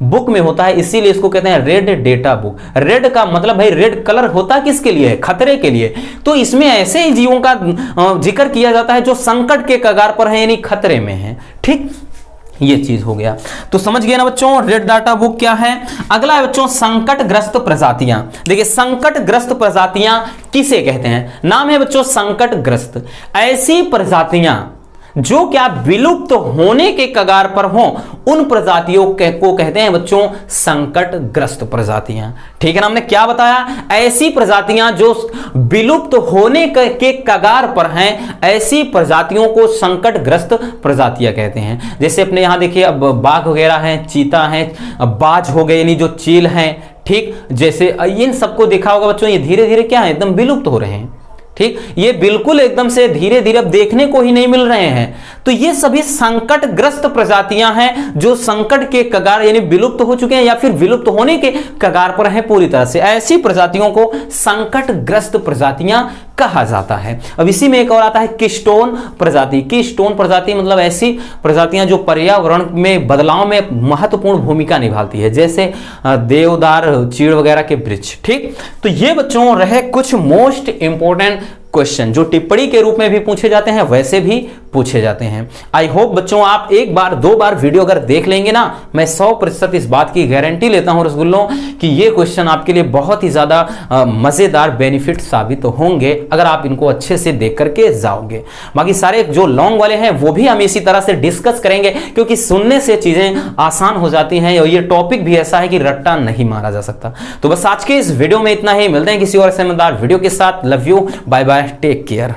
बुक में होता है, इसीलिए इसको कहते हैं रेड डेटा बुक। रेड का मतलब भाई रेड कलर होता किसके लिए है? खतरे के लिए। तो इसमें ऐसे ही जीवों का जिक्र किया जाता है जो संकट के कगार पर है, यानी खतरे में है, ठीक। ये चीज हो गया, तो समझ गए ना बच्चों रेड डाटा बुक क्या है। अगला है बच्चों संकटग्रस्त प्रजातियां। देखिए संकटग्रस्त प्रजातियां किसे कहते हैं? नाम है बच्चों संकटग्रस्त। ऐसी प्रजातियां जो क्या विलुप्त होने के कगार पर हों उन प्रजातियों को कहते हैं बच्चों संकटग्रस्त प्रजातियां, ठीक है ना। हमने क्या बताया? ऐसी प्रजातियां जो विलुप्त होने के कगार पर हैं, ऐसी प्रजातियों को संकटग्रस्त प्रजातियां कहते हैं। जैसे अपने यहां देखिए अब बाघ वगैरह हैं, चीता हैं, बाज हो गए यानी जो चील हैं, ठीक। जैसे इन सबको देखा होगा बच्चों, ये धीरे धीरे क्या है एकदम विलुप्त हो रहे हैं, ठीक। ये बिल्कुल एकदम से धीरे धीरे अब देखने को ही नहीं मिल रहे हैं। तो ये सभी संकटग्रस्त प्रजातियां हैं जो संकट के कगार यानी विलुप्त हो चुके हैं या फिर विलुप्त होने के कगार पर हैं पूरी तरह से। ऐसी प्रजातियों को संकटग्रस्त प्रजातियां कहा जाता है। अब इसी में एक और आता है कीस्टोन प्रजाति। कीस्टोन प्रजाति मतलब ऐसी प्रजातियां जो पर्यावरण में बदलाव में महत्वपूर्ण भूमिका निभाती है, जैसे देवदार, चीड़ वगैरह के वृक्ष, ठीक। तो ये बच्चों रहे कुछ मोस्ट इंपोर्टेंट क्वेश्चन जो टिप्पणी के रूप में भी पूछे जाते हैं, वैसे भी पूछे जाते हैं। आई होप बच्चों आप एक बार दो बार वीडियो अगर देख लेंगे ना, मैं 100% इस बात की गारंटी लेता हूं रसगुल्लों कि ये क्वेश्चन आपके लिए बहुत ही ज्यादा मजेदार बेनिफिट साबित होंगे अगर आप इनको अच्छे से देख करके जाओगे। बाकी सारे जो लॉन्ग वाले हैं वो भी हम इसी तरह से डिस्कस करेंगे, क्योंकि सुनने से चीजें आसान हो जाती हैं और ये टॉपिक भी ऐसा है कि रट्टा नहीं मारा जा सकता। तो बस आज के इस वीडियो में इतना ही, मिलते हैं किसी और समझदार वीडियो के साथ। Love you, bye bye, take care.